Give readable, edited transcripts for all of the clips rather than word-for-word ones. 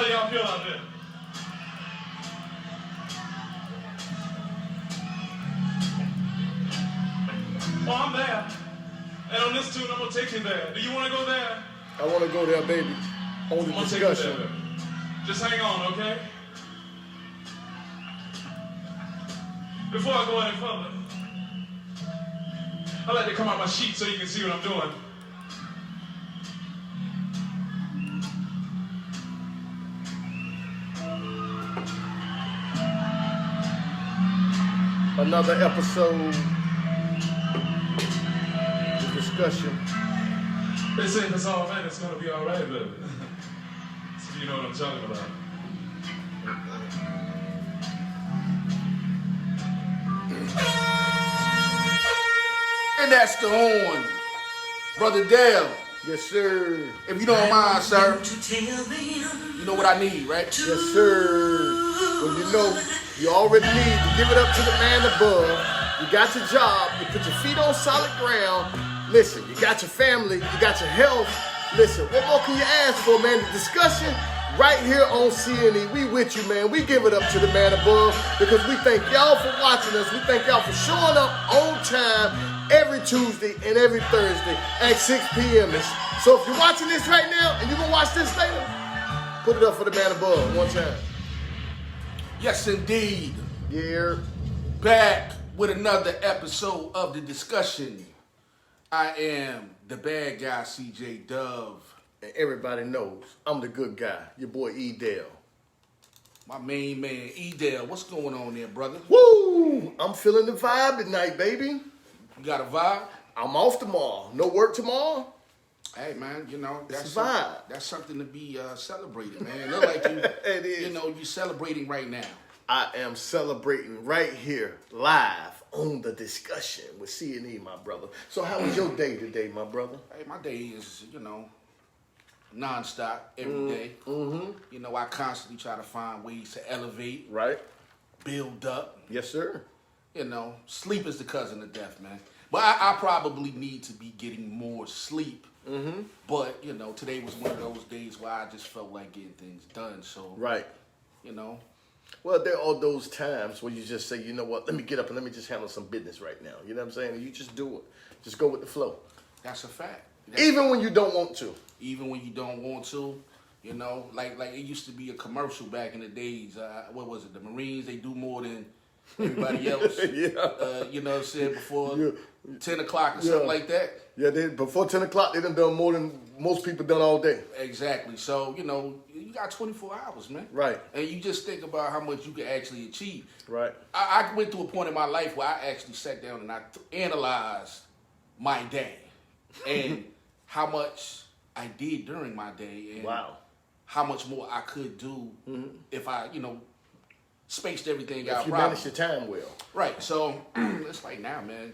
do y'all feel out there? Oh, I'm there. And on this tune, I'm gonna take you there. Do you wanna go there? I wanna go there, baby. On the discussion. Just hang on, okay? Before I go any further, I like to come out my sheet so you can see what I'm doing. Another episode. The discussion. They say if it's all right, it's gonna be all right, baby. So you know what I'm talking about. And that's the horn. Brother Dale. Yes, sir. If you don't mind, sir, you know what I need, right? Yes, sir. Well, you know, you already need to give it up to the man above. You got your job. You put your feet on solid ground. Listen, you got your family. You got your health. Listen, what more can you ask for, man? The discussion right here on CNE. We with you, man. We give it up to the man above because we thank y'all for watching us. We thank y'all for showing up on time every Tuesday and every Thursday at 6 p.m. So if you're watching this right now and you're going to watch this later, put it up for the man above one time. Yes, indeed. Yeah. Back with another episode of The Discussion. I am the bad guy, CJ Dove. And everybody knows I'm the good guy, your boy E. Dale. My main man, E. Dale. What's going on there, brother? Woo! I'm feeling the vibe tonight, baby. You got a vibe? I'm off tomorrow. No work tomorrow. Hey, man, you know, It's a vibe. That's something to be celebrated, man. It look like you, It is. you know, you're celebrating right now. I am celebrating right here, live on The Discussion with CNE, my brother. So how was your day today, my brother? Hey, my day is, you know, nonstop every day. Mm-hmm. You know, I constantly try to find ways to elevate, Right? build up. Yes, sir. You know, sleep is the cousin of death, man. But I probably need to be getting more sleep. Mm-hmm. But, you know, today was one of those days where I just felt like getting things done. So, Right. you know. Well, there are those times where you just say, you know what, let me get up and let me just handle some business right now. You know what I'm saying? And you just do it. Just go with the flow. That's a fact. Even when you don't want to. Even when you don't want to, you know, like it used to be a commercial back in the days. What was it? The Marines, they do more than everybody else. Yeah. You know what I'm saying? Before Yeah. 10 o'clock or something like that. Yeah, before 10 o'clock, they done more than most people done all day. Exactly. So, you know, you got 24 hours, man. Right. And you just think about how much you can actually achieve. Right. I went to a point in my life where I actually sat down and I analyzed my day and how much I did during my day and Wow. how much more I could do if I, you know, spaced everything out If you properly. manage your time well. Right. So it's like now, man,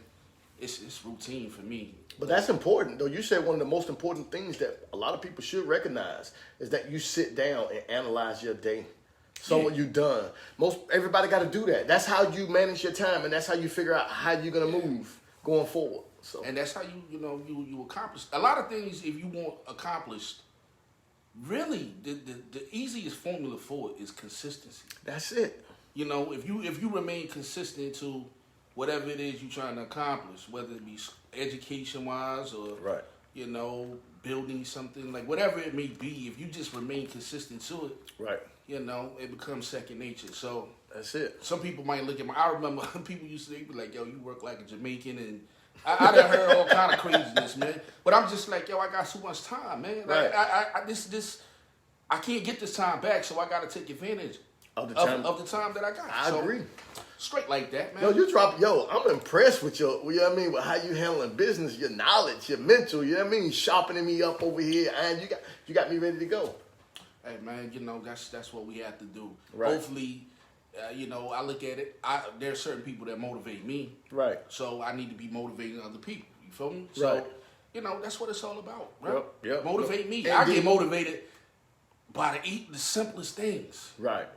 it's routine for me. But that's important, though. You said one of the most important things that a lot of people should recognize is that you sit down and analyze your day. So what you done. Everybody got to do that. That's how you manage your time, and that's how you figure out how you're gonna move going forward. So And that's how you accomplish a lot of things. If you want accomplished, really the easiest formula for it is consistency. that's it. You know, if you remain consistent to whatever it is you're trying to accomplish, whether it be education wise or Right. you know, building something, like whatever it may be, if you just remain consistent to it, Right. you know, it becomes second nature. So That's it. some people might look at I remember people used to be like, yo, you work like a Jamaican, and I done heard all kind of craziness, man. But I'm just like, yo, I got so much time, man. Like, Right. I can't get this time back, so I got to take advantage Of the time. of the time that I got. I agree. Straight like that, man. I'm impressed with you know what I mean, with how you handling business, your knowledge, your mental, you know what I mean, sharpening me up over here, and you got me ready to go. Hey, man, you know, that's what we have to do. Right. Hopefully, you know, I look at it, there are certain people that motivate me. Right. So I need to be motivating other people. You feel me? So, Right. you know, that's what it's all about, right? Yep. Motivate me. And I do- get motivated by the simplest things. Right.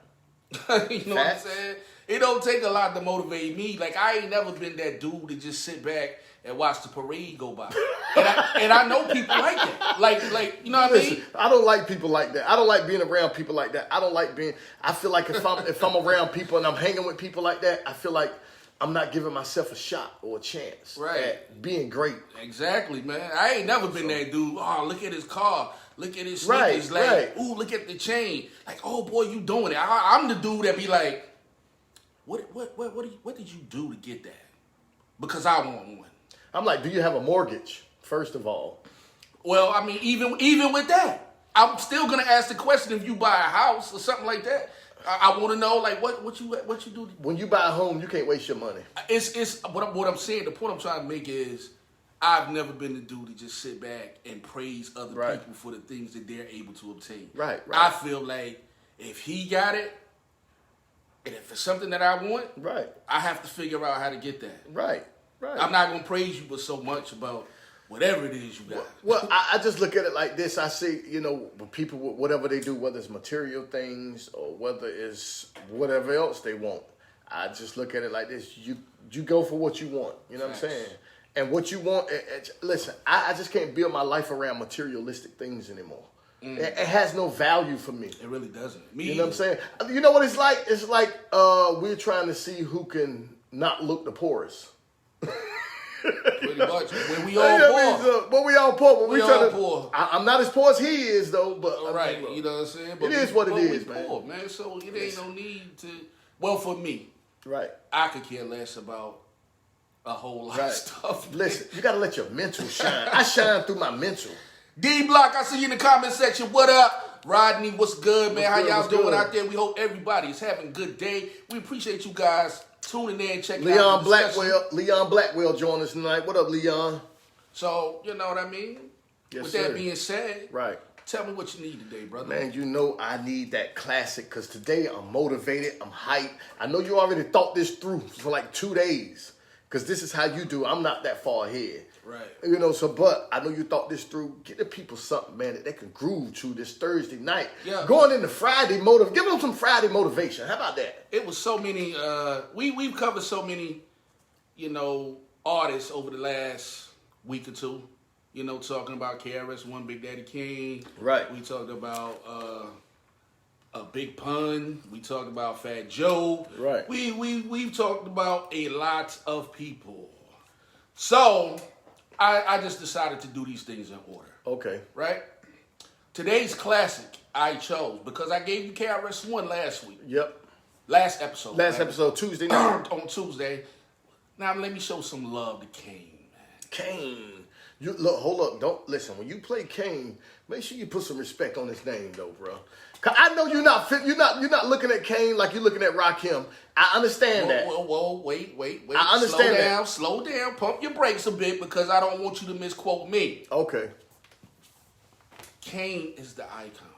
You know what I'm saying? It don't take a lot to motivate me. Like, I ain't never been that dude to just sit back and watch the parade go by. And I know people like that. Like you know what I Listen, mean? I don't like people like that. I don't like being around people like that. I feel like if I'm around people and I'm hanging with people like that, I feel like I'm not giving myself a shot or a chance at being great. Exactly, man. I ain't never been that dude. Oh, look at his car. Look at his sneakers. Ooh, look at the chain. Like, oh boy, you doing it. I'm the dude that be like, what did you do to get that? Because I want one. I'm like, do you have a mortgage, first of all? Well, I mean, even with that, I'm still gonna ask the question if you buy a house or something like that. I want to know, like, what you do. When you buy a home, you can't waste your money. It's what I'm saying. The point I'm trying to make is, I've never been the dude to just sit back and praise other people for the things that they're able to obtain. Right. I feel like if he got it, and if it's something that I want, I have to figure out how to get that. Right. I'm not gonna praise you, but so much about whatever it is you got. Well, I just look at it like this. I see, people, whatever they do, whether it's material things or whether it's whatever else they want, I just look at it like this. You go for what you want. You know what I'm saying? And what you want, listen, I just can't build my life around materialistic things anymore. It has no value for me. It really doesn't. You know what I'm saying? You know what it's like? It's like we're trying to see who can not look the poorest. Pretty much. When we all poor. But we all poor. But we all poor. I'm not as poor as he is, though. But right, you know what I'm saying? But it is what it is, man. Poor, man. So it ain't no need to. Well, for me, I could care less about a whole lot of stuff. Man. Listen, you gotta let your mental shine. I shine through my mental. D Block, I see you in the comment section. What up? Rodney, what's good, man? How y'all doing out there? We hope everybody is having a good day. We appreciate you guys tuning in, checking out the discussion. Leon Blackwell joined us tonight. What up, Leon? So, you know what I mean? Yes, With sir. that being said, tell me what you need today, brother. Man, you know I need that classic because today I'm motivated, I'm hyped. I know you already thought this through for like 2 days because this is how you do. I'm not that far ahead. Right. But I know you thought this through. Get the people something, man, that they can groove to this Thursday night. Yeah. Going into Friday give them some Friday motivation. How about that? It was so many, we've covered so many, artists over the last week or two. Talking about KRS-One, Big Daddy Kane. Right. We talked about Big Pun. We talked about Fat Joe. Right. We've talked about a lot of people. So I just decided to do these things in order. Okay. Right? Today's classic I chose because I gave you KRS-One last week. Yep. Last episode. Episode, Tuesday night. On Tuesday. Now let me show some love to Kane, man. Kane. You look, hold up. Don't listen. When you play Kane, make sure you put some respect on his name, though, bro. Cause I know you're not looking at Kane like you're looking at Rakim. I understand that. Whoa, wait. I understand that. Slow down. Pump your brakes a bit because I don't want you to misquote me. Okay. Kane is the icon.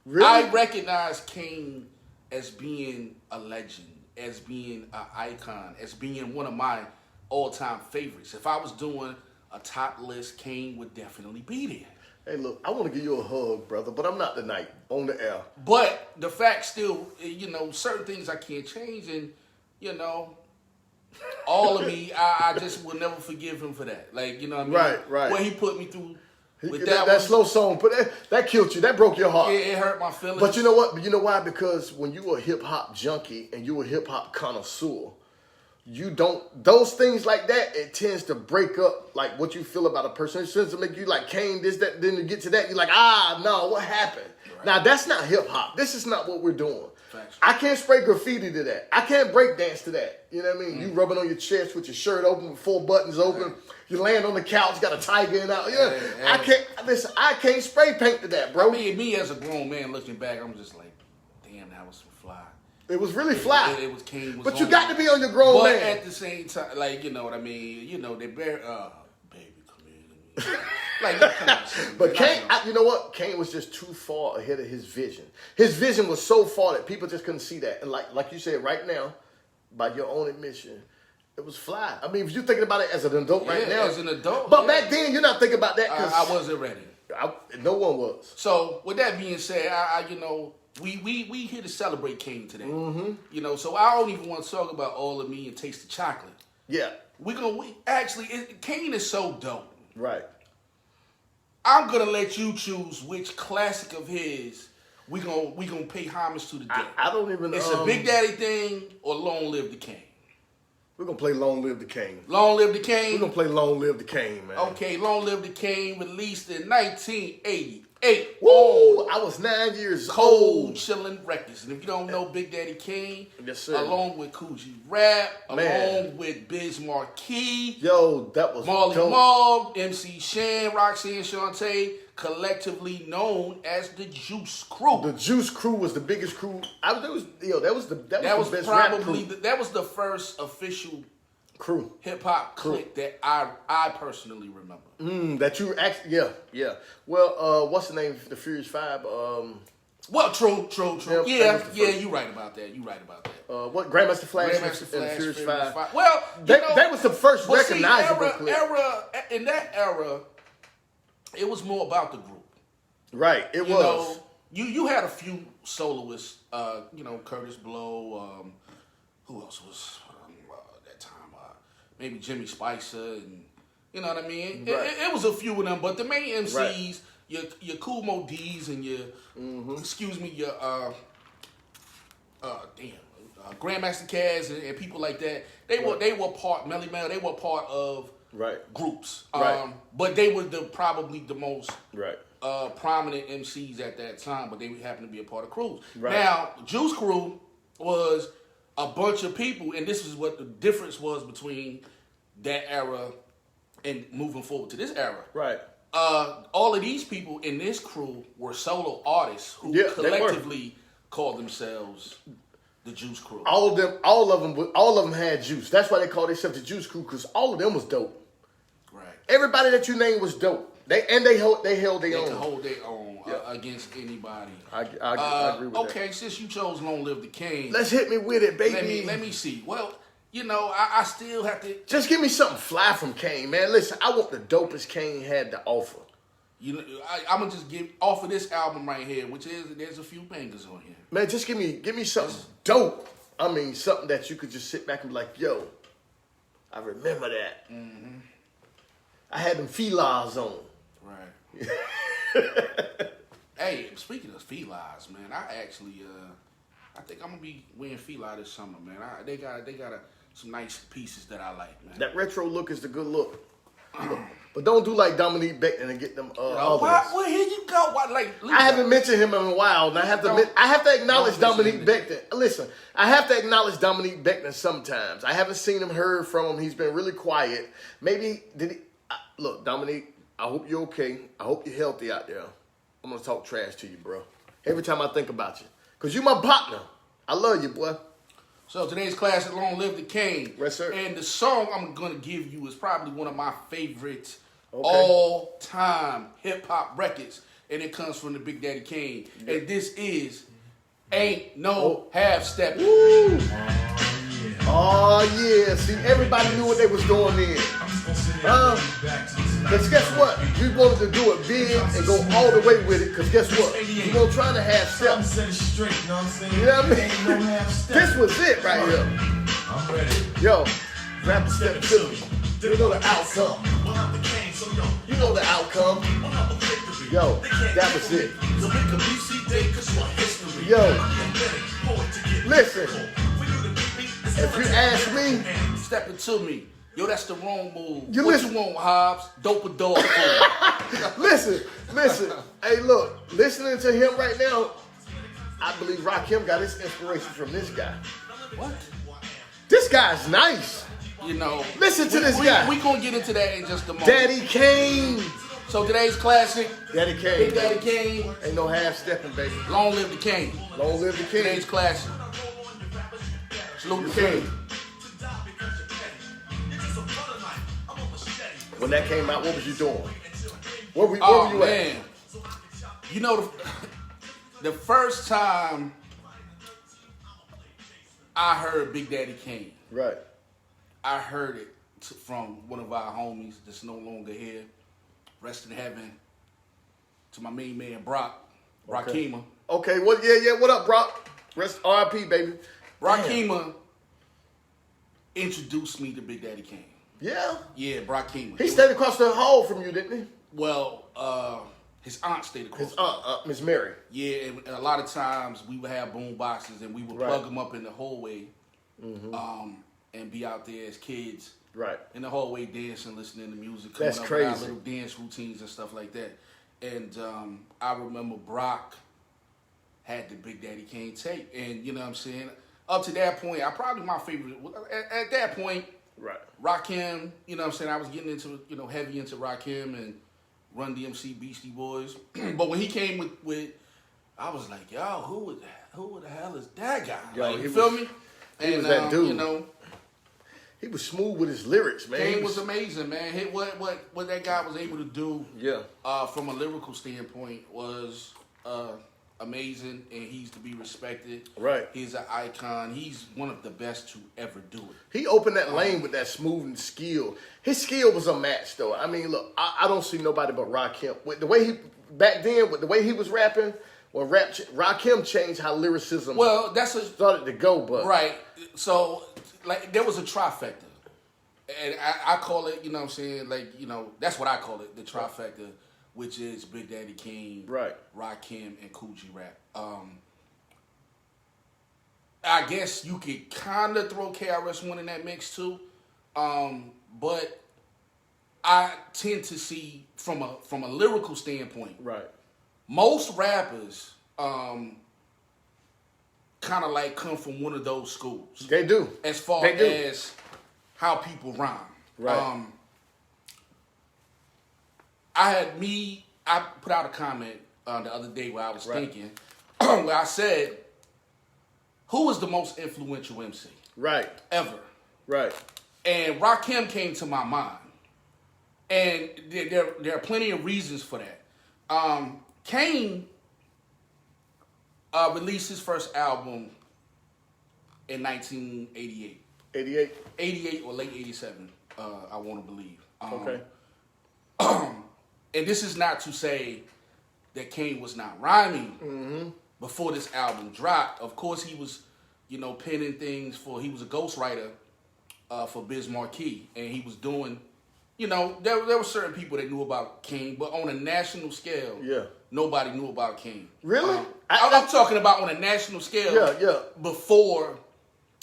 Really? I recognize Kane as being a legend, as being an icon, as being one of my all-time favorites. If I was doing a top list, Kane would definitely be there. Hey, look, I want to give you a hug, brother, but I'm not tonight on the air. But the fact still, certain things I can't change, and, all of me, I just will never forgive him for that. Like, you know what I mean? Right. What he put me through with that slow song, but that killed you. That broke your heart. It hurt my feelings. But you know what? You know why? Because when you a hip-hop junkie and you a hip-hop connoisseur, those things like that, it tends to break up like what you feel about a person. It tends to make you like Kane, this, that, then to get to that, you're like, no, what happened? Right. Now that's not hip hop. This is not what we're doing. Facts. I can't spray graffiti to that. I can't break dance to that. You know what I mean? You rubbing on your chest with your shirt open, with 4 buttons open. Right. You land on the couch, got a tiger in out. Yeah, I can't spray paint to that, bro. I mean, me as a grown man looking back, I'm just like, damn, that was some fly. It was really fly. It was Kane. But you got to be on your grown man. But at the same time, like, you know what I mean? They bear, baby, come here. Like, come on, but Kane, you know what? Kane was just too far ahead of his vision. His vision was so far that people just couldn't see that. And like you said, right now, by your own admission, it was fly. I mean, if you're thinking about it as an adult right now. As an adult. But back then, you're not thinking about that. I wasn't ready. No one was. So, with that being said, we here to celebrate Kane today. Mm-hmm. So I don't even want to talk about All of Me and Taste the Chocolate. Yeah. Kane is so dope. Right. I'm gonna let you choose which classic of his we gonna pay homage to today. I don't even. It's a Big Daddy thing or Long Live the King. We're gonna play Long Live the King. Long Live the King. We're gonna play Long Live the King, man. Okay, Long Live the King, released in 1988. Woo! I was 9 years Cold old. Chillin' Records. And if you don't know Big Daddy Kane, Yes, sir. along with Coogee Rap, Man. along with Biz Markie, Yo, that was Marley dope. Marl, MC Shan, Roxanne Shante, collectively known as the Juice Crew. The Juice Crew was the biggest crew. That was the that was best rap probably crew. that was the first official crew. hip hop clique that I personally remember. That you actually, yeah. Well, what's the name? The Furious Five. Well, true. Yeah, Yeah, that was the first. you're right about that. What Grandmaster Flash Grandmaster and Flash, Furious Furious Five. Well, That was the first but see, recognizable clip. in that era, it was more about the group. Right, it You was. know, you had a few soloists. Curtis Blow. Who else was that time? Maybe Jimmy Spicer, and you know what I mean. Right. It was a few of them, but the main MCs, Right. your Kool Mo D's and your Grandmaster Caz and people like that. They were part Melly Mel. They were part of groups. Right. But they were probably the most Right. prominent MCs at that time, but they happened to be a part of crews. Right. Now, Juice Crew was a bunch of people, and this is what the difference was between that era and moving forward to this era. Right. All of these people in this crew were solo artists who Yeah, they were. collectively called themselves the Juice Crew. All of them had juice. That's why they called themselves the Juice Crew, because all of them was dope. Right. Everybody that you named was dope. They held their They own. can hold their own against anybody. I agree with that. Okay, since you chose Long Live the King, Let's hit me with it, baby. let me see. Well, I still have to. Just give me something fly from Kane, man. Listen, I want the dopest Kane had to offer. I'm gonna just give off of this album right here, there's a few bangers on here. Man, just give me something dope. I mean, something that you could just sit back and be like, yo, I remember that. Mm-hmm. I had them felines on. Right. Hey, speaking of felines, man, I actually, I think I'm gonna be wearing feli this summer, man. They got some nice pieces that I like, man. That retro look is the good look. But don't do like Dominique Beckton and get them other ones. Well, here you go. I haven't mentioned him in a while, and I have to acknowledge Dominique Beckton. Listen, I have to acknowledge Dominique Beckton sometimes. I haven't seen him, heard from him. He's been really quiet. Maybe look, Dominique, I hope you're okay. I hope you're healthy out there. I'm gonna talk trash to you, bro. Every time I think about you, cause you're my partner. I love you, boy. So today's classic, Long Live the King. Yes, sir. And the song I'm gonna give you is probably one of my favorite all-time hip-hop records, and it comes from the Big Daddy Kane. Yeah. And this is Ain't No Half Step. Woo! Oh yeah, see, everybody knew what they was doing in. Because guess what? We wanted to do it big and go all the way with it, because guess what? We gonna try to have steps. You know what I mean? This was it right here. I'm ready. Yo, rap the step to me. You know the outcome. You know the outcome. Yo, that was it. Yo, listen. If you ask me, Step it to me. Yo, that's the wrong move. You What listen. you want, Hobbs? Dope a dog food. listen. Hey, look, listening to him right now, I believe Rakim got his inspiration from this guy. What? This guy's nice. Listen to this guy. We gonna get into that in just a moment. Daddy Kane. So today's classic, Daddy Kane. Big Daddy Kane, Ain't no half stepping, baby. Long Live the King. Long live the king. Today's classic. Salute the King. When that came out, what was you doing? Where were Oh you man, the first time I heard Big Daddy Kane, at? Right. I heard it from one of our homies that's no longer here. Rest in heaven. To my main man Brock, Okay. Rakima. Okay. What? Yeah. What up, Brock? Rest R.I.P. baby. Rakima introduced me to Big Daddy Kane. Yeah. Yeah, Brock King. He stayed across the hall from you, didn't he? Well, his aunt stayed across. His aunt, Miss Mary. Yeah, and a lot of times we would have boom boxes and we would plug them up in the hallway, and be out there as kids, Right. in the hallway dancing, listening to music, coming That's up with crazy. our little dance routines and stuff like that. And I remember Brock had the Big Daddy Kane tape, and you know what I'm saying. Up to that point, I probably my favorite at that point. Right. Rakim, you know what I'm saying? I was getting into, heavy into Rakim and Run DMC, Beastie Boys. But when he came with I was like, yo, who the hell is that guy? Yo, like, you feel me? He was that dude. You know, He was smooth with his lyrics, man. Kane was amazing, man. What that guy was able to do from a lyrical standpoint was amazing, and he's to be respected. Right. He's an icon. He's one of the best to ever do it. He opened that lane with that smooth and skill. His skill was unmatched, though. I mean, look, I don't see nobody but Rakim. With the way with the way he was rapping, Rakim changed how lyricism started to go, but right. So, like, there was a trifecta. And I call it, you know what I'm saying, like, that's what I call it, the trifecta, which is Big Daddy Kane, right, Rakim, and Kool G Rap. I guess you could kind of throw KRS-One in that mix too, but I tend to see from a lyrical standpoint, right, most rappers kind of like come from one of those schools. They do. As far as how people rhyme. Right. I put out a comment the other day where I was thinking, where I said, who was the most influential MC? Right. Ever. Right. And Rakim came to my mind. And there are plenty of reasons for that. Kane released his first album in 1988. 88? 88 or late 87, I want to believe. Okay. And this is not to say that Kane was not rhyming before this album dropped. Of course, he was, penning things he was a ghostwriter for Biz Markie. And he was doing, there were certain people that knew about Kane, but on a national scale, nobody knew about Kane. Really? I'm talking about on a national scale before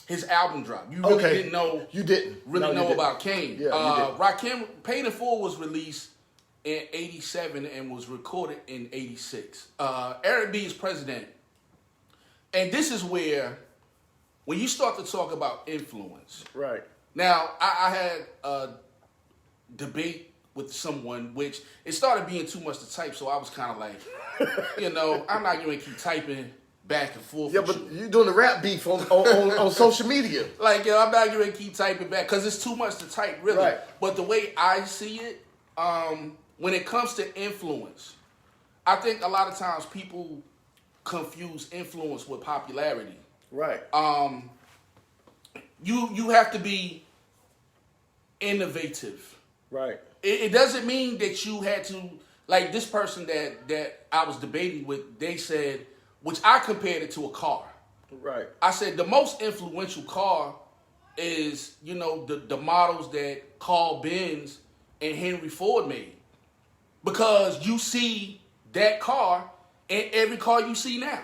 his album dropped. You really didn't know. You didn't really know about Kane. Yeah, Rakim, Paid in Full was released in 87 and was recorded in 86. Eric B is president. And this is where, when you start to talk about influence. Right. Now, I had a debate with someone, which it started being too much to type, so I was kind of like, I'm not going to keep typing back and forth. Yeah, but you're doing the rap beef on social media. Like, I'm not going to keep typing back because it's too much to type, really. Right. But the way I see it, when it comes to influence, I think a lot of times people confuse influence with popularity. Right. You have to be innovative. Right. It doesn't mean that you had to, like this person that I was debating with, they said, which I compared it to a car. Right. I said the most influential car is, the models that Carl Benz and Henry Ford made. Because you see that car in every car you see now.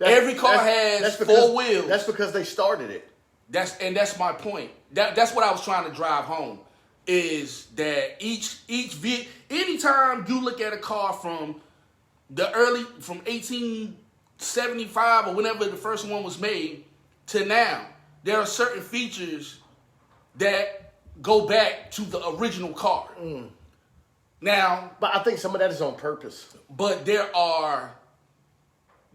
Every car has four wheels. That's because they started it. That's my point. That's what I was trying to drive home. Is that each anytime you look at a car from 1875 or whenever the first one was made to now, there are certain features that go back to the original car. Now, but I think some of that is on purpose. But there are,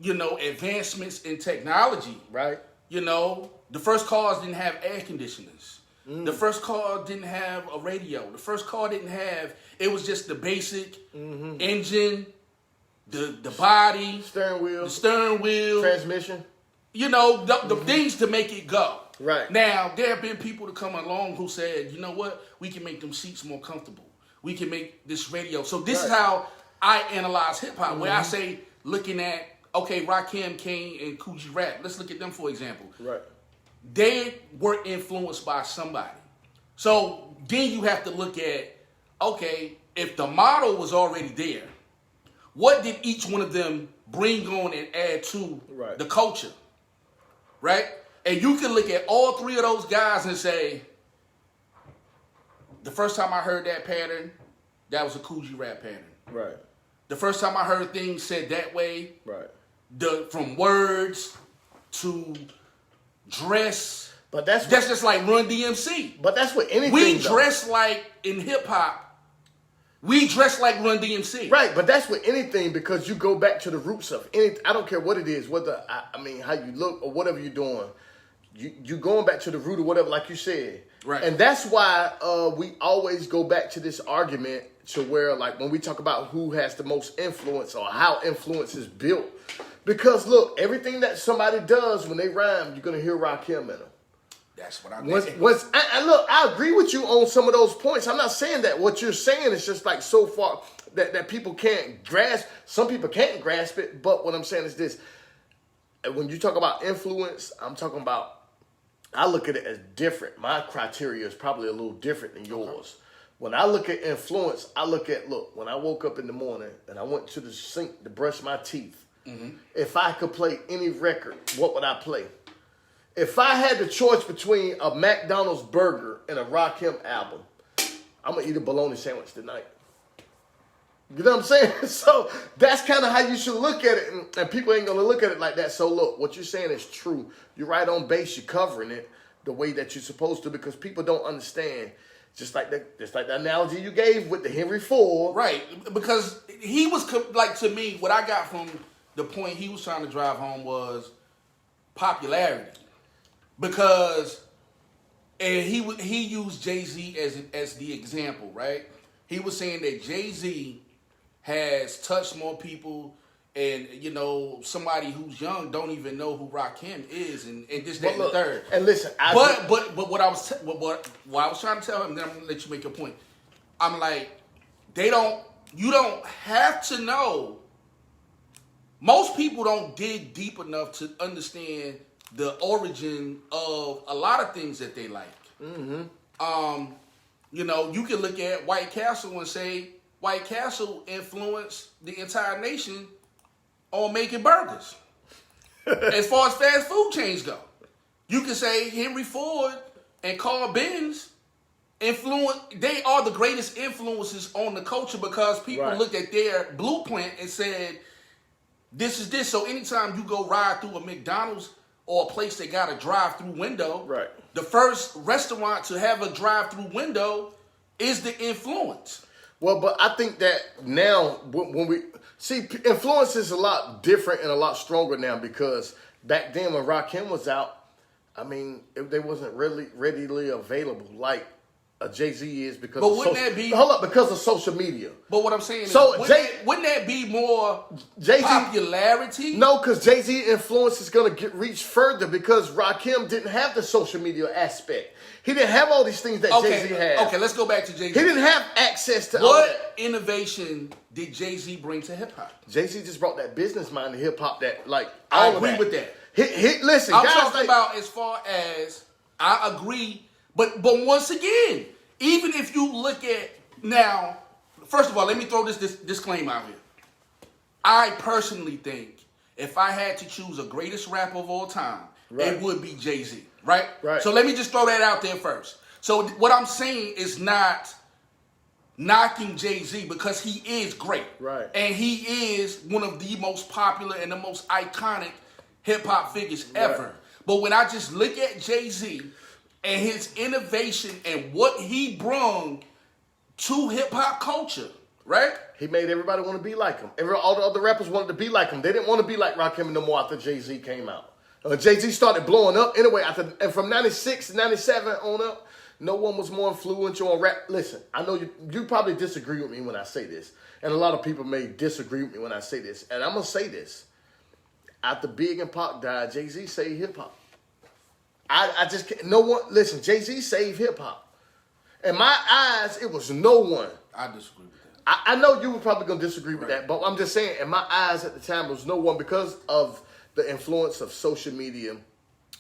advancements in technology. Right. The first cars didn't have air conditioners. The first car didn't have a radio. The first car didn't have, it was just the basic engine, the body, the steering wheel, transmission. The things to make it go. Right. Now, there have been people to come along who said, you know what, we can make them seats more comfortable. We can make this radio. So this is how I analyze hip-hop, where I say, looking at, Rakim, Kane, and Kool G Rap. Let's look at them, for example. Right. They were influenced by somebody. So then you have to look at, okay, if the model was already there, what did each one of them bring on and add to Right. the culture, right? And you can look at all three of those guys and say, the first time I heard that pattern, that was a Coogee Rap pattern. Right. The first time I heard things said that way, Right. from words to dress, But that's just like Run DMC. But that's what anything. We though. dress like in hip hop. We dress like Run DMC. Right, but that's with anything because you go back to the roots of anything. I don't care what it is, whether I mean how you look or whatever you're doing. You going back to the root or whatever, like you said. Right. And that's why we always go back to this argument to where, like, when we talk about who has the most influence or how influence is built. Because look, everything that somebody does when they rhyme, you're gonna hear Rakim in them. That's what I Look, mean. I agree with you on some of those points. I'm not saying that what you're saying is just like so far that people can't grasp. Some people can't grasp it, but what I'm saying is this. When you talk about influence, I'm talking about, I look at it as different. My criteria is probably a little different than yours. When I look at influence, I look at, when I woke up in the morning and I went to the sink to brush my teeth, if I could play any record, what would I play? If I had the choice between a McDonald's burger and a Rakim album, I'm going to eat a bologna sandwich tonight. You know what I'm saying? So that's kind of how you should look at it. And people ain't going to look at it like that. So look, what you're saying is true. You're right on base. You're covering it the way that you're supposed to because people don't understand. Just like the analogy you gave with the Henry Ford. Right. Because he was, like, to me, what I got from the point he was trying to drive home was popularity. Because, and he used Jay-Z as the example, right? He was saying that Jay-Z has touched more people, and somebody who's young don't even know who Rakim is, and this, that, and the third. And listen, but what I was trying to tell him, then I'm gonna let you make your point. I'm like, you don't have to know. Most people don't dig deep enough to understand the origin of a lot of things that they like. Mm-hmm. You can look at White Castle and say White Castle influenced the entire nation on making burgers. As far as fast food chains go, you can say Henry Ford and Carl Benz they are the greatest influences on the culture because people looked at their blueprint and said, this is this. So anytime you go ride through a McDonald's or a place that got a drive-through window, the first restaurant to have a drive-through window is the influence. Well, but I think that now when we see influence is a lot different and a lot stronger now because back then when Rakim was out, I mean, they wasn't really readily available like a Jay-Z is because because of social media. But what I'm saying so is, wouldn't that be more Jay-Z, popularity? No, because Jay-Z influence is going to reach further because Rakim didn't have the social media aspect. He didn't have all these things that Jay-Z had. Okay, let's go back to Jay-Z. He didn't have access to all that. What innovation did Jay-Z bring to hip-hop? Jay-Z just brought that business mind to hip-hop that, like, I agree with that. Listen, I'm guys, talking about as far as, I agree, but once again, even if you look at, now, first of all, let me throw this disclaimer out here. I personally think if I had to choose a greatest rapper of all time, it would be Jay-Z, right? So let me just throw that out there first. So what I'm saying is not knocking Jay-Z because he is great. Right. And he is one of the most popular and the most iconic hip-hop figures ever. Right. But when I just look at Jay-Z and his innovation and what he brung to hip-hop culture, right? He made everybody want to be like him. All the other rappers wanted to be like him. They didn't want to be like Rakim no more after Jay-Z came out. Jay-Z started blowing up anyway. And from 96 to 97 on up, no one was more influential on rap. Listen, I know you probably disagree with me when I say this. And a lot of people may disagree with me when I say this. And I'm going to say this. After Big and Pac died, Jay-Z saved hip-hop. I just can't. No one. Listen, Jay-Z saved hip-hop. In my eyes, it was no one. I disagree with that. I know you were probably going to disagree with that, but I'm just saying, in my eyes at the time, it was no one because of the influence of social media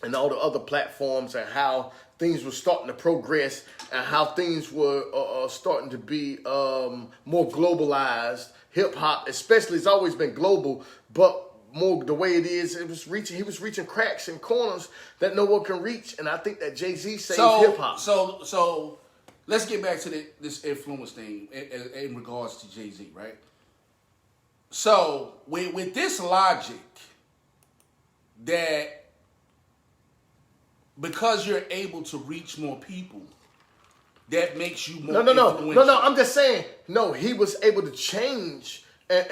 and all the other platforms and how things were starting to progress and how things were starting to be more globalized. Hip hop, especially, it's always been global, but more the way it is, he was reaching cracks and corners that no one can reach, and I think that Jay-Z saved hip hop. So let's get back to this influence thing in regards to Jay-Z, right? So with this logic that because you're able to reach more people, that makes you more influential. No. I'm just saying, no, he was able to change and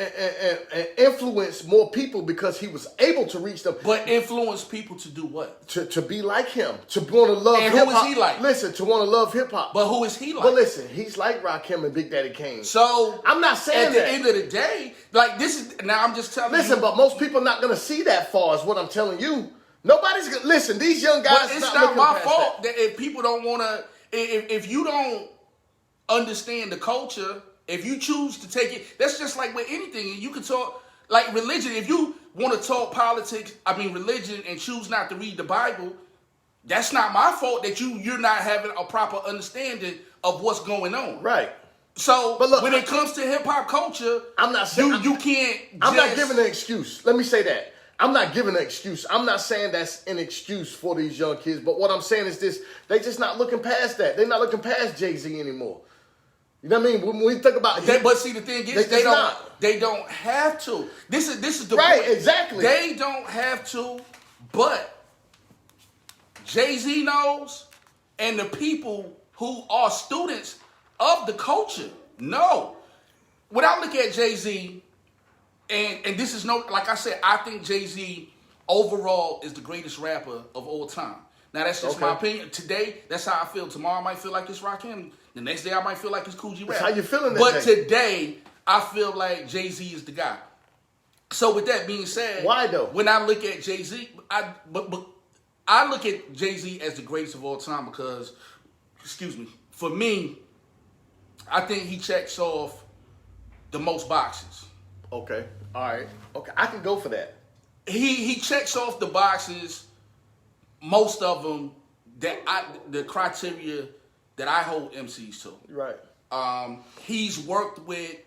influence more people because he was able to reach them. But influence people to do what? To be like him, to want to love hip hop. And who is he like? Listen, to want to love hip hop. But who is he like? But listen, he's like Rakim and Big Daddy Kane. So I'm not saying at the end of the day, like this is now I'm just telling you. Listen, but most people are not going to see that far. Is what I'm telling you. Nobody's gonna listen. These young guys. But it's not my fault that if people don't want to, if you don't understand the culture. If you choose to take it, that's just like with anything. You can talk like religion. If you want to talk religion, and choose not to read the Bible, that's not my fault that you're not having a proper understanding of what's going on. Right. So, but look, when it comes to hip hop culture, I'm not saying you can't. I'm not giving an excuse. Let me say that. I'm not giving an excuse. I'm not saying that's an excuse for these young kids. But what I'm saying is this: they just not looking past that. They're not looking past Jay-Z anymore. You know what I mean? When we think about it, but see, the thing is, they don't have to. This is the right, point. exactly. They don't have to, but Jay-Z knows, and the people who are students of the culture know. When I look at Jay-Z, and this is like I said, I think Jay-Z overall is the greatest rapper of all time. Now, that's just my opinion. Today, that's how I feel. Tomorrow, I might feel like it's Rakim. The next day, I might feel like it's Cool G Rap. That's how you feeling that But day. today, I feel like Jay-Z is the guy. So, with that being said... Why, though? When I look at Jay-Z... I look at Jay-Z as the greatest of all time because... Excuse me. For me, I think he checks off the most boxes. Okay. All right. Okay. I can go for that. He checks off the boxes... Most of them the criteria that I hold MCs to. Right. He's worked with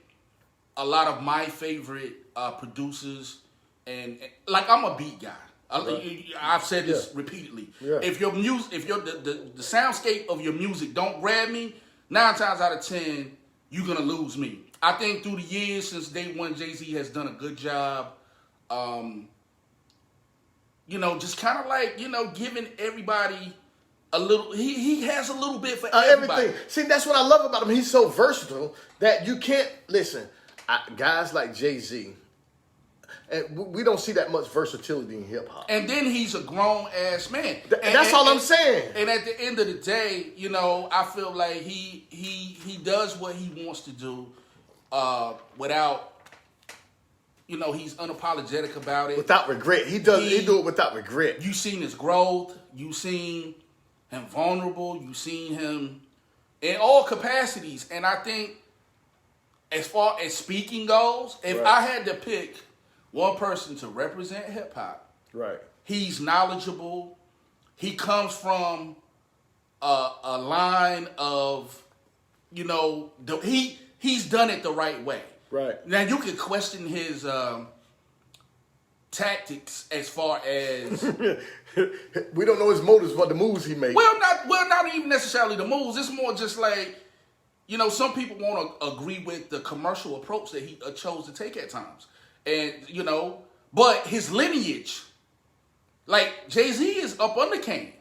a lot of my favorite producers, and like I'm a beat guy. Right. I've said this repeatedly. Yeah. If your music, the soundscape of your music don't grab me, 9 times out of 10 you're gonna lose me. I think through the years since day one, Jay-Z has done a good job. Just kind of like, giving everybody a little, he has a little bit for everybody. Everything. See, that's what I love about him. He's so versatile that you can't, listen, guys like Jay-Z, and we don't see that much versatility in hip hop. And then he's a grown-ass man. That's all I'm saying. And at the end of the day, I feel like he does what he wants to do without... he's unapologetic about it. Without regret. He do it without regret. You seen his growth. You seen him vulnerable. You seen him in all capacities. And I think as far as speaking goes, if I had to pick one person to represent hip hop, right, he's knowledgeable. He comes from a line of, he's done it the right way. Right. Now, you can question his tactics as far as... We don't know his motives, but the moves he made. Well, not even necessarily the moves. It's more just like, some people want to agree with the commercial approach that he chose to take at times. And, but his lineage, like Jay-Z is up under Kane.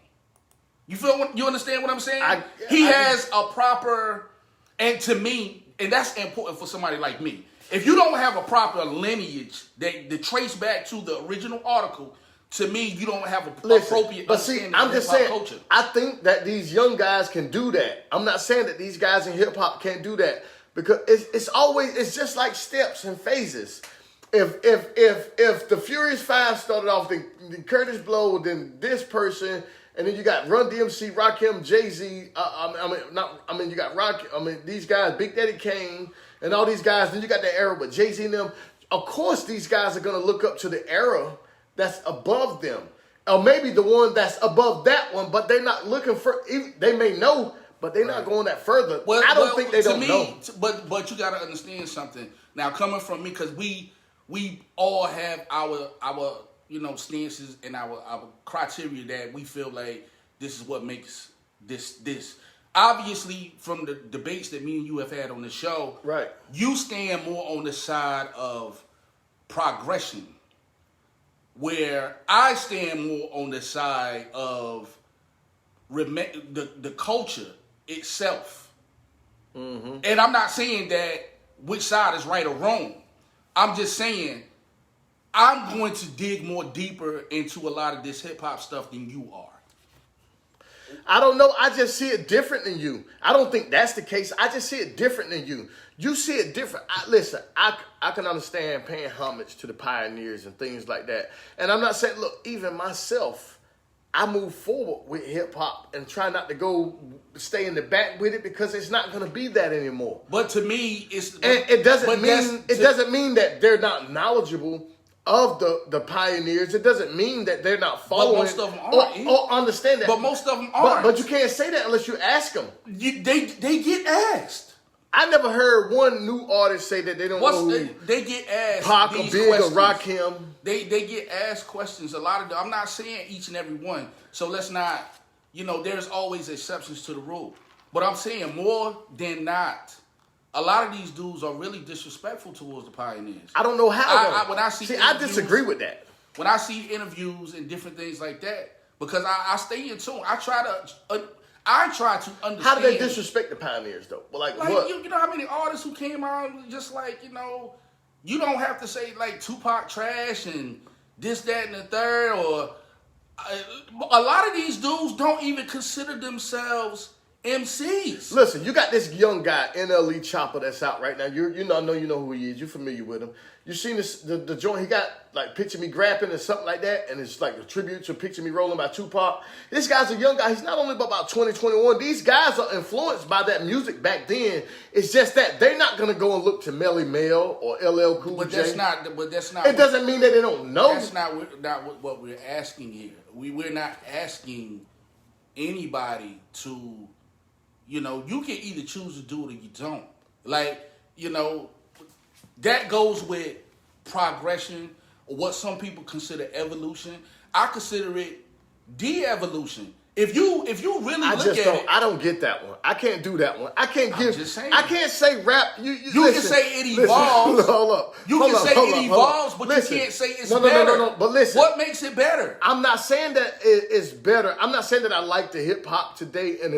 You understand what I'm saying? He has a proper, and to me, and that's important for somebody like me. If you don't have a proper lineage that trace back to the original article, to me, you don't have appropriate understanding of hip-hop culture. I think that these young guys can do that. I'm not saying that these guys in hip-hop can't do that because it's just like steps and phases. If the Furious Five started off, then Curtis Blow, then this person, and then you got Run DMC, Rakim, Jay-Z. You got these guys, Big Daddy Kane, and all these guys. Then you got the era with Jay-Z and them. Of course, these guys are gonna look up to the era that's above them. or maybe the one that's above that one, but they're not looking for. They may know, but they're not going that further. I don't think they don't know. But you got to understand something. Now, coming from me, because we all have our stances and our criteria that we feel like this is what makes this. Obviously, from the debates that me and you have had on the show, right? You stand more on the side of progression, where I stand more on the side of the culture itself. Mm-hmm. And I'm not saying that which side is right or wrong. I'm just saying I'm going to dig more deeper into a lot of this hip hop stuff than you are. I don't know. I just see it different than you. I don't think that's the case. I just see it different than you. You see it different. Listen, I can understand paying homage to the pioneers and things like that. And I'm not saying, look, even myself, I move forward with hip hop and try not to stay in the back with it because it's not going to be that anymore. But to me, it doesn't mean that they're not knowledgeable of the pioneers. It doesn't mean that they're not following. But most of them aren't. Or understand that. But most of them aren't. But you can't say that unless you ask them. They get asked. I never heard one new artist say that they don't know who they get asked Pac or Big or Rakim. They get asked questions. A lot of them. I'm not saying each and every one. So let's not. There's always exceptions to the rule. But I'm saying more than not, a lot of these dudes are really disrespectful towards the pioneers. I don't know how. I disagree with that. When I see interviews and different things like that, because I stay in tune. I try to understand. How do they disrespect the pioneers, though? Well, like what? You know how many artists who came out just like, you don't have to say like Tupac trash and this, that, and the third. Or a lot of these dudes don't even consider themselves MCs. Listen, you got this young guy, NLE Chopper, that's out right now. I know you know who he is. You're familiar with him. You seen this the joint he got, like Picture Me Grapping or something like that, and it's like a tribute to Picture Me Rolling by Tupac. This guy's a young guy. He's not only about 20, 21. These guys are influenced by that music back then. It's just that they're not gonna go and look to Melly Mel or LL Cool J. But that's not. It doesn't mean that they don't know. That's not what we're asking here. We're not asking anybody to. You can either choose to do it or you don't. That goes with progression or what some people consider evolution. I consider it de-evolution. If you really look at it, I don't get that one. I can't do that one. I can't give. I'm just saying. I can't say rap. You listen, can say it evolves. Hold up. You can say it evolves, but you can't say it's better. No. But listen, what makes it better? I'm not saying that it's better. I'm not saying that I like the hip hop today, and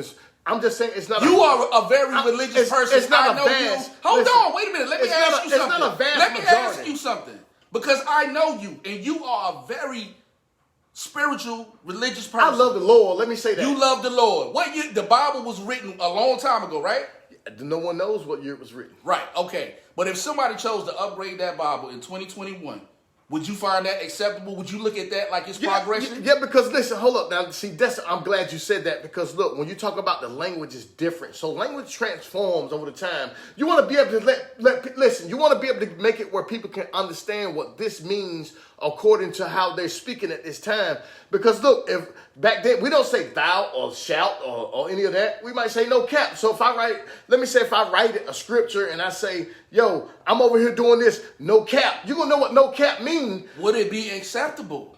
I'm just saying it's not. You are a very religious person. It's not I know vast. You. Hold on, wait a minute. Let me ask you something. It's not a vast Let me majority. ask you something. Because I know you, and you are a very spiritual, religious person. I love the Lord. Let me say that. You love the Lord. What year? The Bible was written a long time ago, right? No one knows what year it was written. Right. Okay. But if somebody chose to upgrade that Bible in 2021. Would you find that acceptable? Would you look at that like it's progression? Yeah, because listen, hold up. Now, see, I'm glad you said that because look, when you talk about the language is different. So language transforms over the time. You want to be able to listen, you want to be able to make it where people can understand what this means according to how they're speaking at this time. Because look, if back then we don't say thou or shout or any of that, we might say no cap. So if I write a scripture and I say, yo, I'm over here doing this, no cap, you're gonna know what no cap means. Would it be acceptable?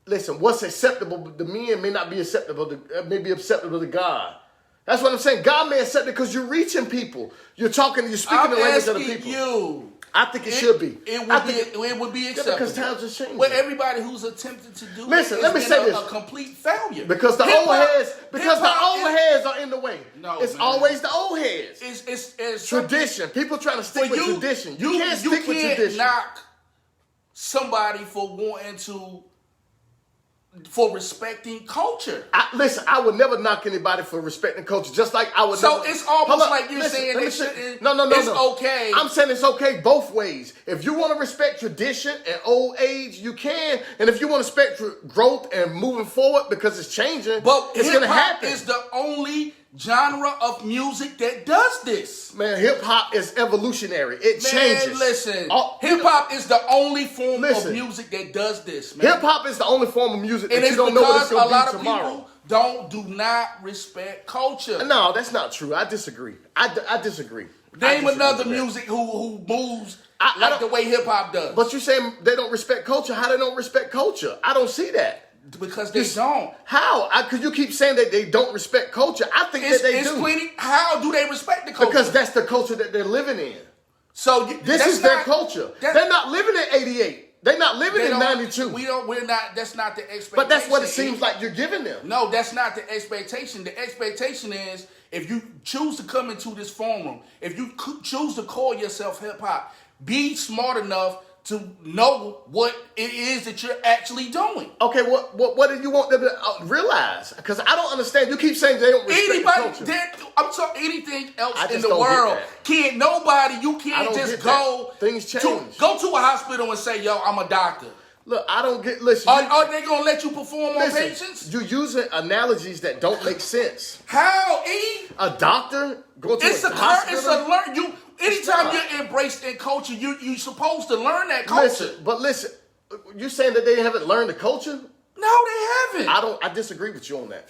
Listen, what's acceptable to men may not be acceptable to God. That's what I'm saying. God may accept it because you're reaching people. You're speaking the language of the people. I think it should be. It would be acceptable. Because times are changing. But everybody who's attempted to do let me say this. A complete failure. Because the old heads are in the way. No, it's always the old heads. It's tradition. People trying to stick with tradition. You can't stick with tradition. You can't knock somebody for respecting culture. Listen, I would never knock anybody for respecting culture, just like I would never... So it's almost like you're saying it's okay. I'm saying it's okay both ways. If you want to respect tradition and old age, you can. And if you want to respect growth and moving forward because it's changing, but it's going to happen. Is the only genre of music that does this. Man, hip hop is evolutionary. It changes. Man, listen. Oh, Hip hop is the only form Listen. of music that does this, man. Hip hop is the only form of music And that it's you don't know what because it's a going lot to of be tomorrow. people do not respect culture. No, that's not true. I disagree. I disagree. I Name disagree another with that. music who moves I like don't- the way hip hop does. But you saying they don't respect culture? How they don't respect culture? I don't see that. Because they don't. How? Because you keep saying that they don't respect culture. I think that they do. Plenty. How do they respect the culture? Because that's the culture that they're living in. So This is their culture. They're not living in 88. They're not living in 92. We're not. That's not the expectation. But that's what it seems like you're giving them. No, that's not the expectation. The expectation is if you choose to come into this forum, if you choose to call yourself hip hop, be smart enough to know what it is that you're actually doing. Okay, what do you want them to realize? Because I don't understand. You keep saying they don't respect the culture. I'm talking anything else I in just the don't get world. that. You I can't don't just get go. that. Things change. Go to a hospital and say, yo, I'm a doctor. Look, I don't get. Listen, Are they going to let you perform on listen, patients? you're using analogies that don't make sense. How, E? A doctor going to It's a hospital. Anytime you're embraced in culture, you're supposed to learn that culture. Listen, you saying that they haven't learned the culture? No, they haven't. I disagree with you on that.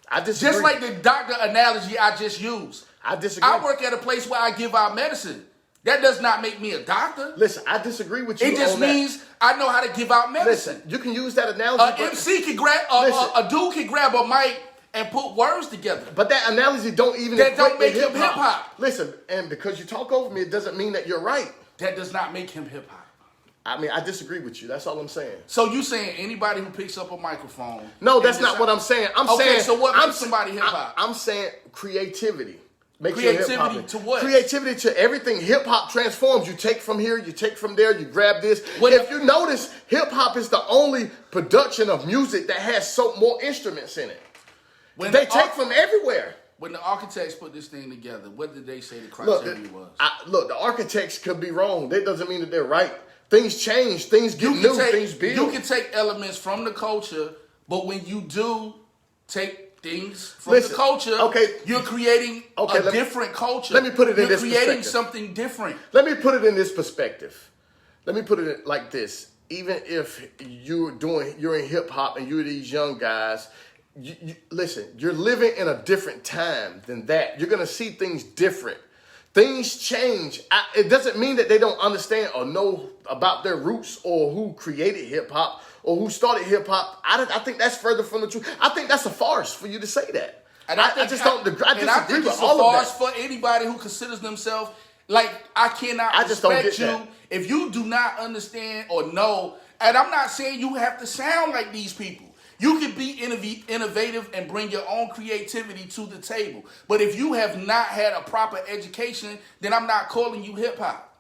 I disagree. Just like the doctor analogy I just used. I disagree. I work at a place where I give out medicine. That does not make me a doctor. Listen, I disagree with you. It just on that. means I know how to give out medicine. Listen, you can use that analogy. An but- MC can a dude can grab a mic and put words together. But that analogy don't even That don't equate make to him hip-hop. Listen, and because you talk over me, it doesn't mean that you're right. That does not make him hip hop. I mean, I disagree with you. That's all I'm saying. So you saying anybody who picks up a microphone? No, that's not what I'm saying. I'm Okay, saying. so what I'm makes somebody hip-hop? I'm saying creativity. Makes Creativity you hip-hop. to what? Creativity to everything. Hip hop transforms. You take from here, you take from there, you grab this. When if you notice, hip hop is the only production of music that has so more instruments in it. When They the take from everywhere. When the architects put this thing together, what did they say the Look, criteria was? look, the architects could be wrong. That doesn't mean that they're right. Things change. Things get new. Things build. You can take elements from the culture, but when you do take things from Listen, the culture, okay. you're creating Okay, a different culture. let me put it in this You're creating perspective. something different. Let me put it in this perspective. Let me put it like this. Even if you're in hip hop and you're these young guys, listen, you're living in a different time than that. You're going to see things different. Things change. It doesn't mean that they don't understand or know about their roots or who created hip hop or who started hip hop. I think that's further from the truth. I think that's a farce for you to say that. And I disagree with all of that. For anybody who considers themselves like I cannot I just don't respect get you that. if you do not understand or know. And I'm not saying you have to sound like these people. You can be innovative and bring your own creativity to the table. But if you have not had a proper education, then I'm not calling you hip hop.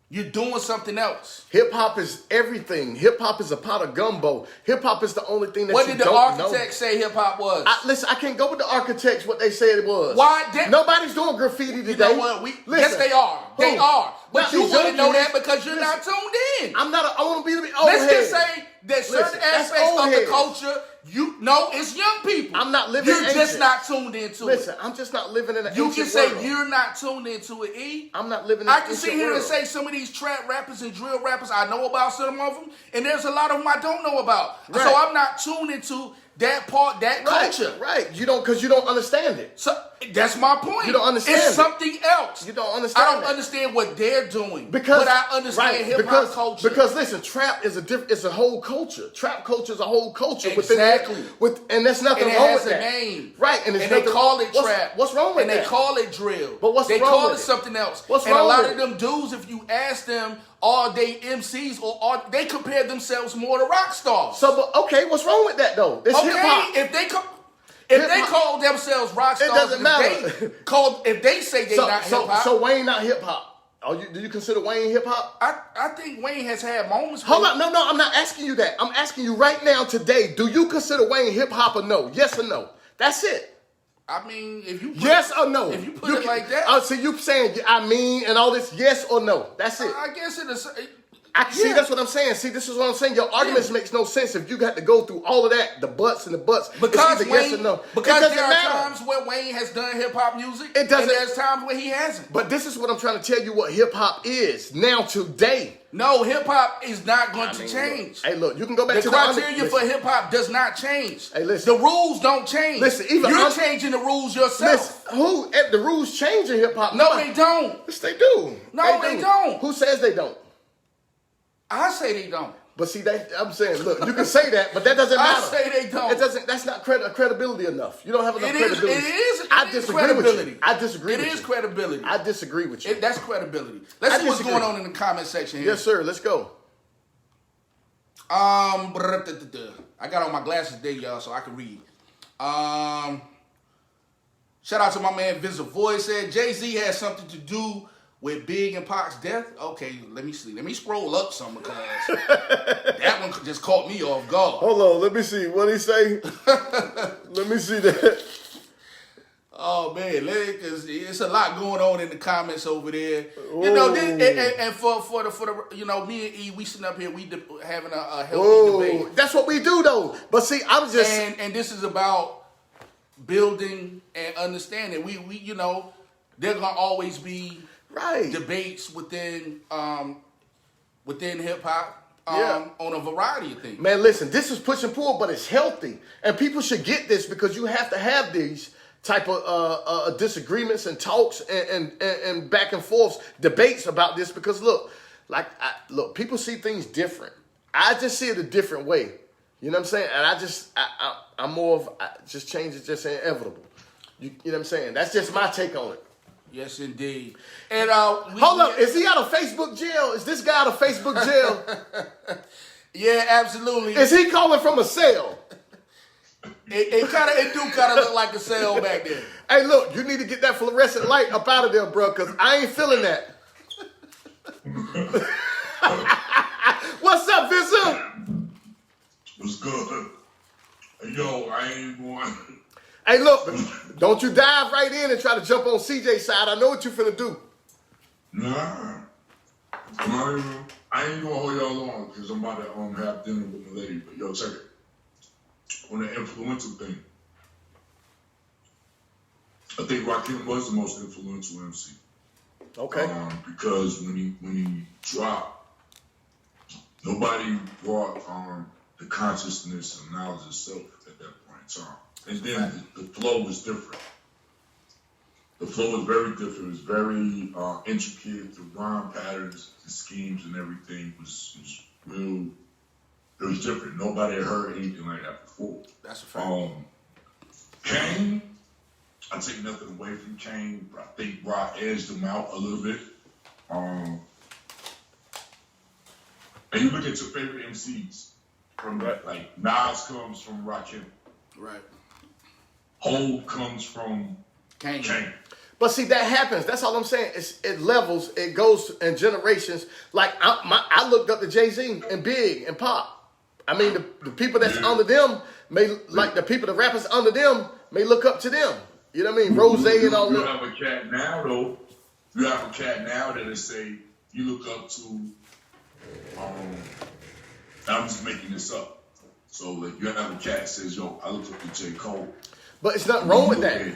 You're doing something else. Hip hop is everything. Hip hop is a pot of gumbo. Hip hop is the only thing that What you did the don't know. architects say hip hop was? Listen, I can't go with the architects what they said it was. Why? Nobody's doing graffiti today. You know what? Yes, Listen, they are. They who? are. But Not you these wouldn't young know that kids. because you're Listen, not tuned in. I want to be old Let's just head. say that certain Listen, that's aspects old of the heads. culture, you know, it's young people. I'm not living You're just ancient. not tuned into Listen, it. I'm just not living in an You ancient can say world. you're not tuned into it, E. I'm not living in I an can ancient sit here world. and say some of these trap rappers and drill rappers, I know about some of them, and there's a lot of them I don't know about. Right. So I'm not tuned into that part, that culture. Right. You don't, because you don't understand it. So that's my point. You don't understand It's it. something else. You don't understand I don't that. understand what they're doing. Because but I understand hip hop culture. Because listen, trap is it's a whole culture. Trap culture is a whole culture Exactly. and there's nothing and it wrong has with a that. name. Right, and they call it trap. What's wrong with and that? And they call it drill. But what's they wrong call with it it? something else. What's and wrong a lot with of them dudes, if you ask them, are they MCs or they compare themselves more to rock stars? So, but okay, what's wrong with that though? It's hip hop. If they call themselves rock stars, doesn't matter. If they say they're not hip hop, so Wayne not hip hop. Do you consider Wayne hip hop? I think Wayne has had moments. Hold on, no, I'm not asking you that. I'm asking you right now today. Do you consider Wayne hip hop or no? Yes or no? That's it. I mean, if you yes or no? If you put it like that, so you saying I mean and all this? Yes or no? That's it. I guess it is. See, that's what I'm saying. See, this is what I'm saying. Your arguments makes no sense if you got to go through all of that, the buts and the buts. Because it's either Wayne, yes or no. because there are times where Wayne has done hip hop music, It doesn't. and there's times where he hasn't. But this is what I'm trying to tell you. What hip hop is now today. No, hip hop is not going to change. Hey, look, you can go back The to criteria for hip hop does not change. Hey, listen. The rules don't change. Listen, even you're changing the rules yourself. Listen, the rules change in hip hop? No, they don't. Yes, they do. No, they don't. Who says they don't? I say they don't. But see, I'm saying, look, you can say that, but that doesn't matter. I say they don't. It doesn't. That's not credibility enough. You don't have enough credibility. I disagree with you. I disagree. It is credibility. I disagree with you. That's credibility. Let's see what's going on in the comment section here. Yes, sir. Let's go. I got on my glasses today, y'all, so I can read. Shout out to my man Visible Voice. Said Jay-Z has something to do with Big and Pac's death. Okay, let me see. Let me scroll up some because that one just caught me off guard. Hold on, let me see. What did he say? Let me see that. Oh man, cause it's a lot going on in the comments over there. You know, and for the you know, me and E, we sitting up here, we having a healthy debate. That's what we do though. But see, I'm just and this is about building and understanding. We you know, there gonna always be debates within hip hop. On a variety of things. Man, listen, this is push and pull, but it's healthy, and people should get this because you have to have these type of disagreements and talks and back and forth debates about this because look, people see things different. I just see it a different way. You know what I'm saying? And I'm more of just change is just inevitable. You know what I'm saying? That's just my take on it. Yes, indeed. And hold up, is he out of Facebook jail? Is this guy out of Facebook jail? Yeah, absolutely. Is he calling from a cell? It do kind of look like a cell back there. Hey, look, you need to get that fluorescent light up out of there, bro, because I ain't feeling that. What's up, Vincent? What's good? Yo, I ain't going. Hey, look, don't you dive right in and try to jump on CJ's side. I know what you finna do. Nah. I ain't gonna hold y'all long because I'm about to have dinner with my lady. But yo, check it. On the influential thing, I think Rakim was the most influential MC. Okay. Because when he dropped, nobody brought the consciousness and knowledge itself at that point in time. And then the flow was different. The flow was very different. It was very intricate. The rhyme patterns, the schemes, and everything was real. It was different. Nobody had heard anything like that before. That's a fact. Kane, I take nothing away from Kane, but I think Rock edged him out a little bit. And you look at your favorite MCs from that, like Nas comes from Rakim. Right. Hov comes from Kane. But see, that happens. That's all I'm saying. It levels. It goes in generations. Like, I looked up to Jay-Z and Big and Pop. I mean, the people that's under them the rappers under them may look up to them. You know what I mean? Rose and all that. You have a cat now, though. You have a cat now that'll say, you look up to, I'm just making this up. So, like, you have a cat that says, yo, I look up to J. Cole. But it's nothing wrong with that. You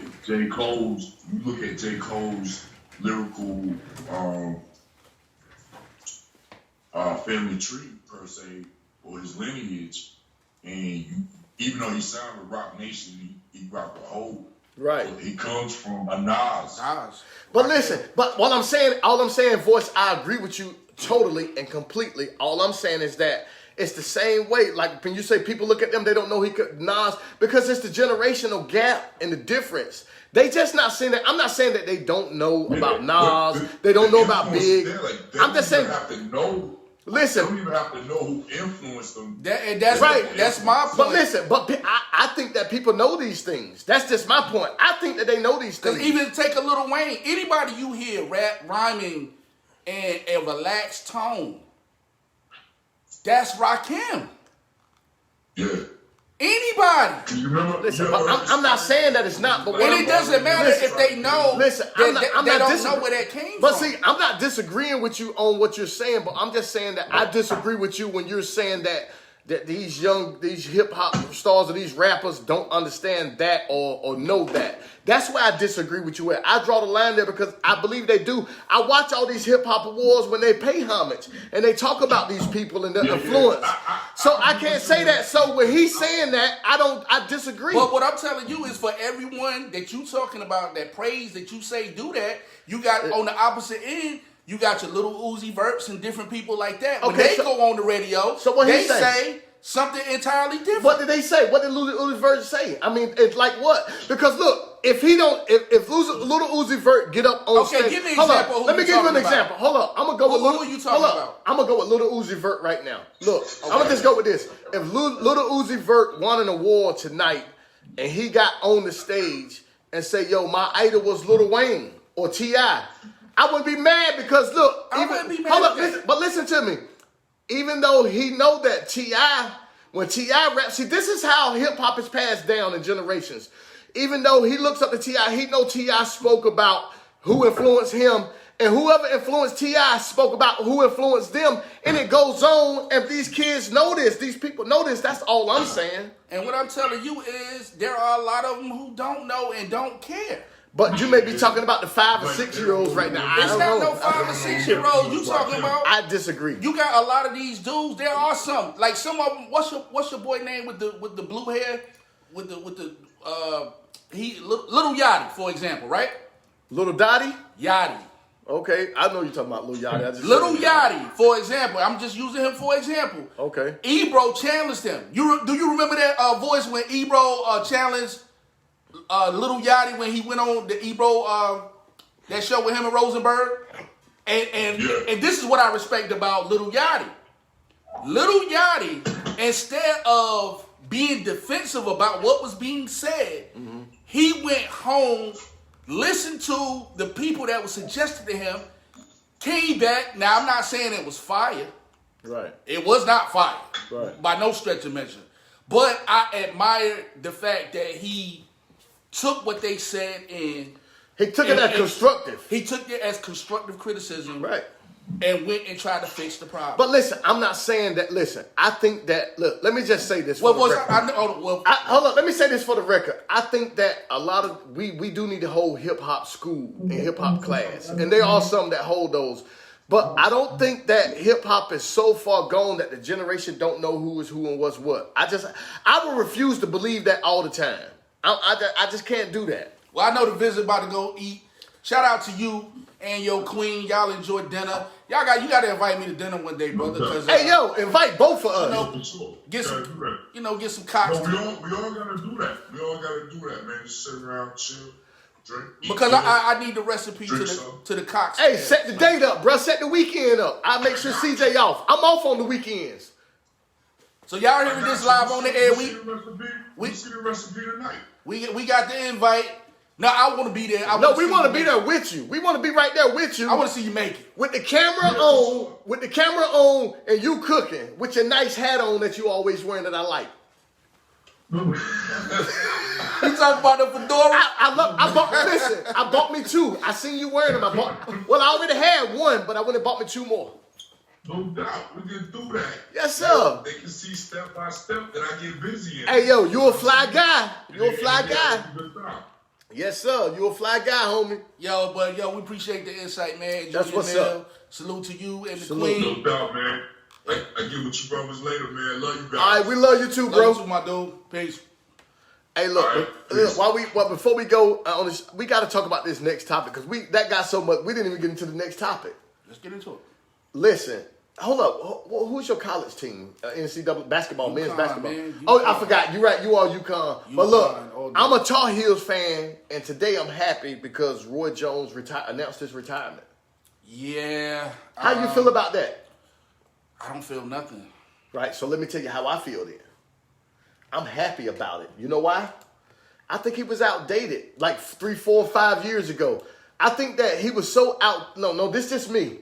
look at J. Cole's lyrical family tree, per se, or his lineage, and even though he signed with Rock Nation, he rocked the whole. Right. He comes from a Nas. But listen, all I'm saying, Voice, I agree with you totally and completely. All I'm saying is that it's the same way. Like when you say people look at them, they don't know he could Nas because it's the generational gap and the difference. They just not saying that. I'm not saying that they don't know about Nas. They don't know about Big. I'm just saying. Have to know. Listen, they don't even have to know who influenced them. That's right. That's my point. But listen, I think that people know these things. That's just my point. I think that they know these things. Even take a Lil Wayne. Anybody you hear rhyming in a relaxed tone, that's Rakim. Yeah. Anybody. Yachty. You remember? Listen, but I'm not saying that it's not, but what And I'm, it doesn't matter listen, if they know Listen, that I'm not, they I'm not don't disagreeing. know where that came But from. see, I'm not disagreeing with you on what you're saying, but I'm just saying that I disagree with you when you're saying that these hip hop stars or these rappers don't understand that or know that. That's where I disagree with you at. I draw the line there because I believe they do. I watch all these hip hop awards when they pay homage and they talk about these people and their influence. So I can't say that. So when he's saying that, I disagree. But what I'm telling you is for everyone that you talking about that praise that you say do that, you got on the opposite end, you got your little Uzi Verts and different people like that. When Okay, they so- go on the radio, so what he they say? say something entirely different. What did they say? What did Lil Uzi Vert say? I mean, it's like what? Because look, if Little Uzi Vert get up on Okay, stage, give me an hold example up, of who let me you give you an talking about. example. Hold up, I'm gonna go with Who Little. are you talking hold up, about? I'm gonna go with Little Uzi Vert right now. Look, I'm gonna just go with this. If Little Uzi Vert won an award tonight and he got on the stage and say, "Yo, my idol was Lil Wayne or T.I.," I wouldn't be mad because look, I wouldn't be mad hold at up, that. listen to me. Even though he know that T.I., when T.I. raps, see, this is how hip-hop is passed down in generations. Even though he looks up to T.I., he know T.I. spoke about who influenced him, and whoever influenced T.I. spoke about who influenced them, and it goes on, and these kids know this, these people know this, that's all I'm saying. And what I'm telling you is there are a lot of them who don't know and don't care. But you may be talking about the 5 or 6 year olds right now. I It's don't not know. no 5 or 6 year olds you talking about. I disagree. You got a lot of these dudes. There are some, like some of them. What's your boy name with the blue hair, with the Little Yachty, for example, right? Little Dottie? Yachty, Okay, I know you're talking about Lil Yachty. I just Little said- Yachty, for example. I'm just using him for example. Okay. Ebro challenged him. Do you remember that voice when Ebro challenged Little Yachty when he went on the Ebro that show with him and Rosenberg? And this is what I respect about Little Yachty. Little Yachty, instead of being defensive about what was being said, he went home, listened to the people that were suggested to him, came back. Now, I'm not saying it was fire. Right. It was not fire. Right. By no stretch of measure. But I admire the fact that he took what they said and He took it as constructive. he took it as constructive criticism, Right. and went and tried to fix the problem. But listen, I'm not saying that. Listen, I think that. Look, let me just say this. Well, for the record. Hold on. Let me say this for the record. I think that a lot of we do need to hold hip hop school and hip hop class, and there are some that hold those. But I don't think that hip hop is so far gone that the generation don't know who is who and what's what. I will refuse to believe that all the time. I just can't do that. Well, I know the visit about to go eat. Shout out to you and your queen. Y'all enjoy dinner. You got to invite me to dinner one day, brother. Cause, Hey, yo, invite both of us. know, For sure. get Gotta some, do that. get some cocks. No, we all gotta do that. We all gotta do that, man. Just sit around, chill, drink. eat Because dinner. I need the recipe Drink some. to the cocks. Hey, set the date up, bro. Set the weekend up. I'll make sure CJ off. I'm off on the weekends. So y'all hearing this live on the air? We see the recipe tonight. We got the invite. No, I want to be there. We want to be there with you. We want to be right there with you. I want to see you make it. With the camera on, and you cooking with your nice hat on that you always wearing that I like. You talking about the fedora? Listen, I bought me two. I seen you wearing them. I already had one, but I went and bought me two more. No doubt, we can do that. Yes, sir. They can see step by step that I get busy in. Hey, yo, you a fly guy. You a fly Yeah, guy. it's a good time. Yes, sir. You a fly guy, homie. Yo, we appreciate the insight, man. Enjoy That's your what's meal. up. Salute to you and the Salute. queen. No doubt, man. I get with you brothers later, man. Love you guys. All right, we love you too, Love bro. you too, my dude. Peace. Hey, look, All right, peace. before we go on this, we got to talk about this next topic because that got so much. We didn't even get into the next topic. Let's get into it. Listen, hold up. Who's your college team? NCAA basketball, men's UConn, basketball. man. Oh, UConn. I forgot. You're right. You are UConn. But UConn, look, all day. I'm a Tar Heels fan, and today I'm happy because Roy Jones announced his retirement. Yeah. How you feel about that? I don't feel nothing. Right. So let me tell you how I feel then. I'm happy about it. You know why? I think he was outdated like 3, 4, 5 years ago. I think that he was so No, this is just me.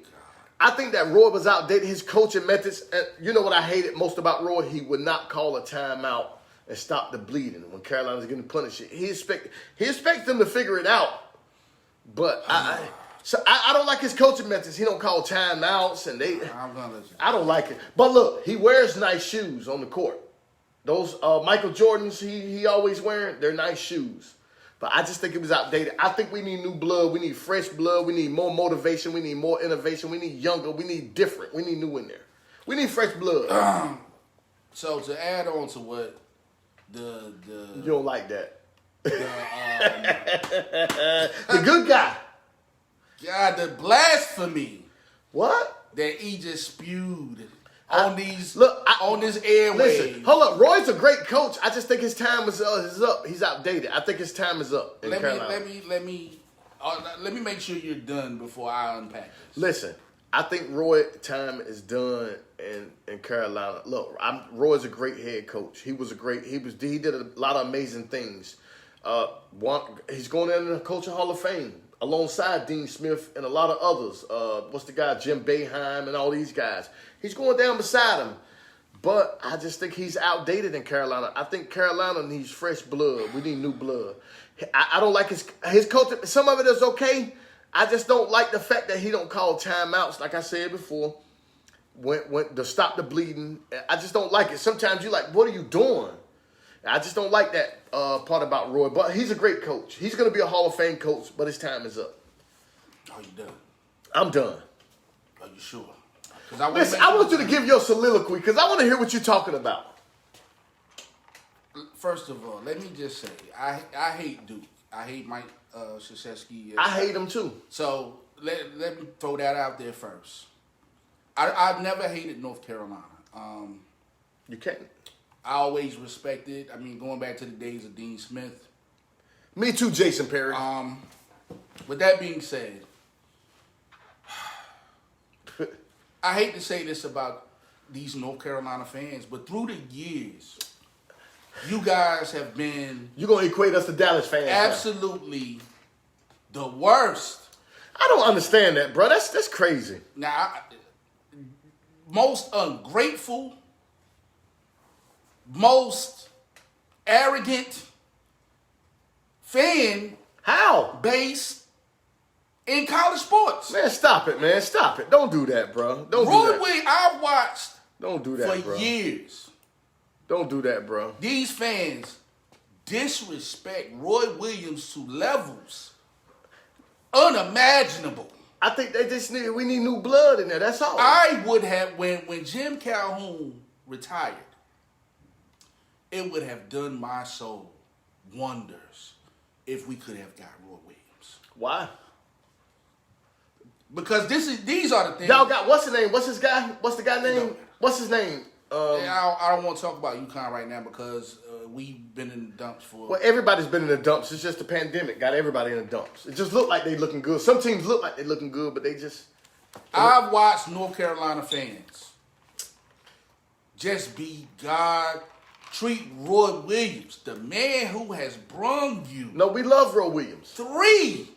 I think that Roy was outdated. His coaching methods, you know what I hated most about Roy? He would not call a timeout and stop the bleeding. When Carolina's getting punished, he expects them to figure it out. But I don't like his coaching methods. He don't call timeouts, and I don't like it. But look, he wears nice shoes on the court. Those Michael Jordans he always wearing, they're nice shoes. But I just think it was outdated. I think we need new blood. We need fresh blood. We need more motivation. We need more innovation. We need younger. We need different. We need new in there. We need fresh blood. So to add on to what the You don't like that. The good guy. God, the blasphemy What? that he just spewed on this airway. Listen, hold up. Roy's a great coach. I just think his time is up. He's outdated. I think his time is up in Carolina. Let me make sure you're done before I unpack this. Listen, I think Roy's time is done in Carolina. Look, Roy's a great head coach. He did a lot of amazing things. He's going in the Coaching Hall of Fame alongside Dean Smith and a lot of others. What's the guy, Jim Boeheim and all these guys. He's going down beside him. But I just think he's outdated in Carolina. I think Carolina needs fresh blood. We need new blood. I don't like his coaching. Some of it is okay. I just don't like the fact that he don't call timeouts, like I said before, when to stop the bleeding. I just don't like it. Sometimes you're like, what are you doing? I just don't like that part about Roy. But he's a great coach. He's going to be a Hall of Fame coach, but his time is up. Are you done? I'm done. Are you sure? Listen, I want you to give your soliloquy because I want to hear what you're talking about. First of all, let me just say, I hate Duke. I hate Mike Krzyzewski. I hate him too. So let me throw that out there first. I've never hated North Carolina. You can't. I always respected. I mean, going back to the days of Dean Smith. Me too, Jason Perry. With that being said, I hate to say this about these North Carolina fans, but through the years, you guys have been... You're going to equate us to Dallas fans. Absolutely the worst. I don't understand that, bro. That's crazy. Now, most ungrateful, most arrogant fan How? base in college sports. Man, stop it, man. Stop it. Don't do that, bro. Don't do that. Roy, I watched Don't do that, for bro. years. Don't do that, bro. These fans disrespect Roy Williams to levels unimaginable. I think we need new blood in there. That's all. I would have, when Jim Calhoun retired, it would have done my soul wonders if we could have got Roy Williams. Why? Because these are the things. Y'all got, what's his name? What's his guy? What's the guy name? What's his name? I don't want to talk about UConn right now because we've been in the dumps for... Well, everybody's been in the dumps. It's just the pandemic got everybody in the dumps. It just looked like they looking good. Some teams look like they looking good, but they just... I've watched North Carolina fans just be God, treat Roy Williams, the man who has brung you... No, we love Roy Williams. 3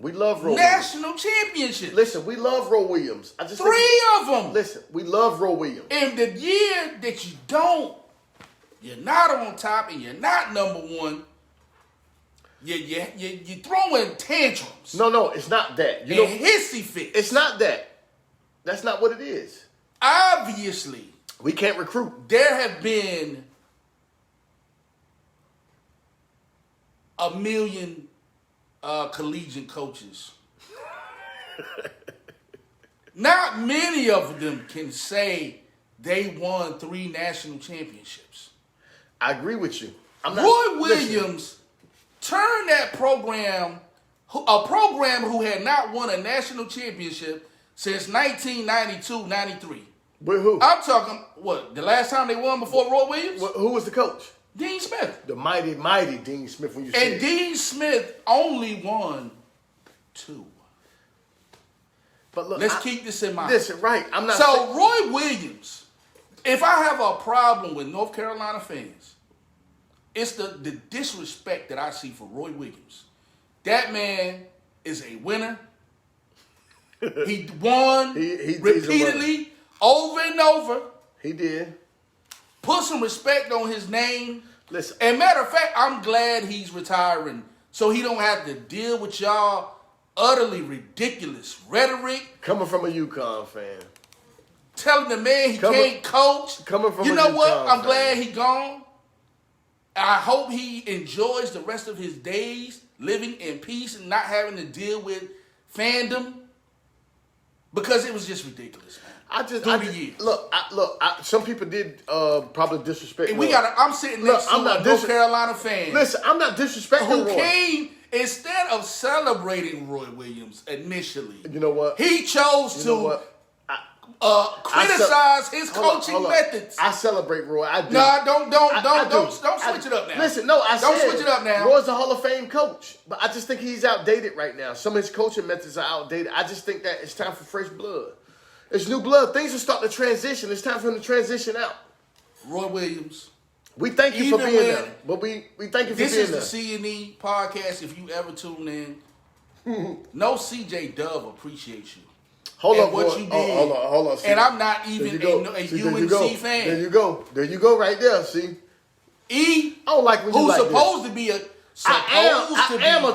We love Roy national championships. Listen, we love Roy Williams. I just 3 of them. Listen, we love Roy Williams. And the year that you don't, you're not on top and you're not number one, you're throwing tantrums. No, it's not that. And hissy fits. It's not that. That's not what it is. Obviously, we can't recruit. There have been a million collegiate coaches. Not many of them can say they won 3 national championships. I agree with you. Roy Williams turned that program, a program who had not won a national championship since 1992-93. With who? I'm talking, the last time they won before Roy Williams? Who was the coach? Dean Smith. The mighty, mighty Dean Smith. When you said And Dean Smith only won 2. But look, let's keep this in mind. Listen, right? I'm not. So Roy Williams, if I have a problem with North Carolina fans, it's the disrespect that I see for Roy Williams. That man is a winner. He won repeatedly, over and over. He did. Put some respect on his name. Listen. And matter of fact, I'm glad he's retiring so he don't have to deal with y'all utterly ridiculous rhetoric. Coming from a UConn fan. Telling the man he can't coach. Coming from you a know what? UConn I'm fan. glad he gone. I hope he enjoys the rest of his days living in peace and not having to deal with fandom because it was just ridiculous, man. Some people did probably disrespect. And Roy. I'm sitting next to a North Carolina fan. Listen, I'm not disrespecting who Roy. came instead of celebrating Roy Williams initially. You know what? He chose to criticize his coaching methods. I celebrate Roy. I do. Nah, don't switch it up now. Listen, no, don't switch it up now. Roy's a Hall of Fame coach, but I just think he's outdated right now. Some of his coaching methods are outdated. I just think that it's time for fresh blood. It's new blood. Things are starting to transition. It's time for him to transition out. Roy Williams. We thank you for being there, but we thank you for being there. This is the C&E podcast. If you ever tune in, no CJ Dove appreciates you. Hold up, what you did. Hold on. And I'm not even a UNC fan. There you go, right there. See, I don't like when you who's like supposed this. to be a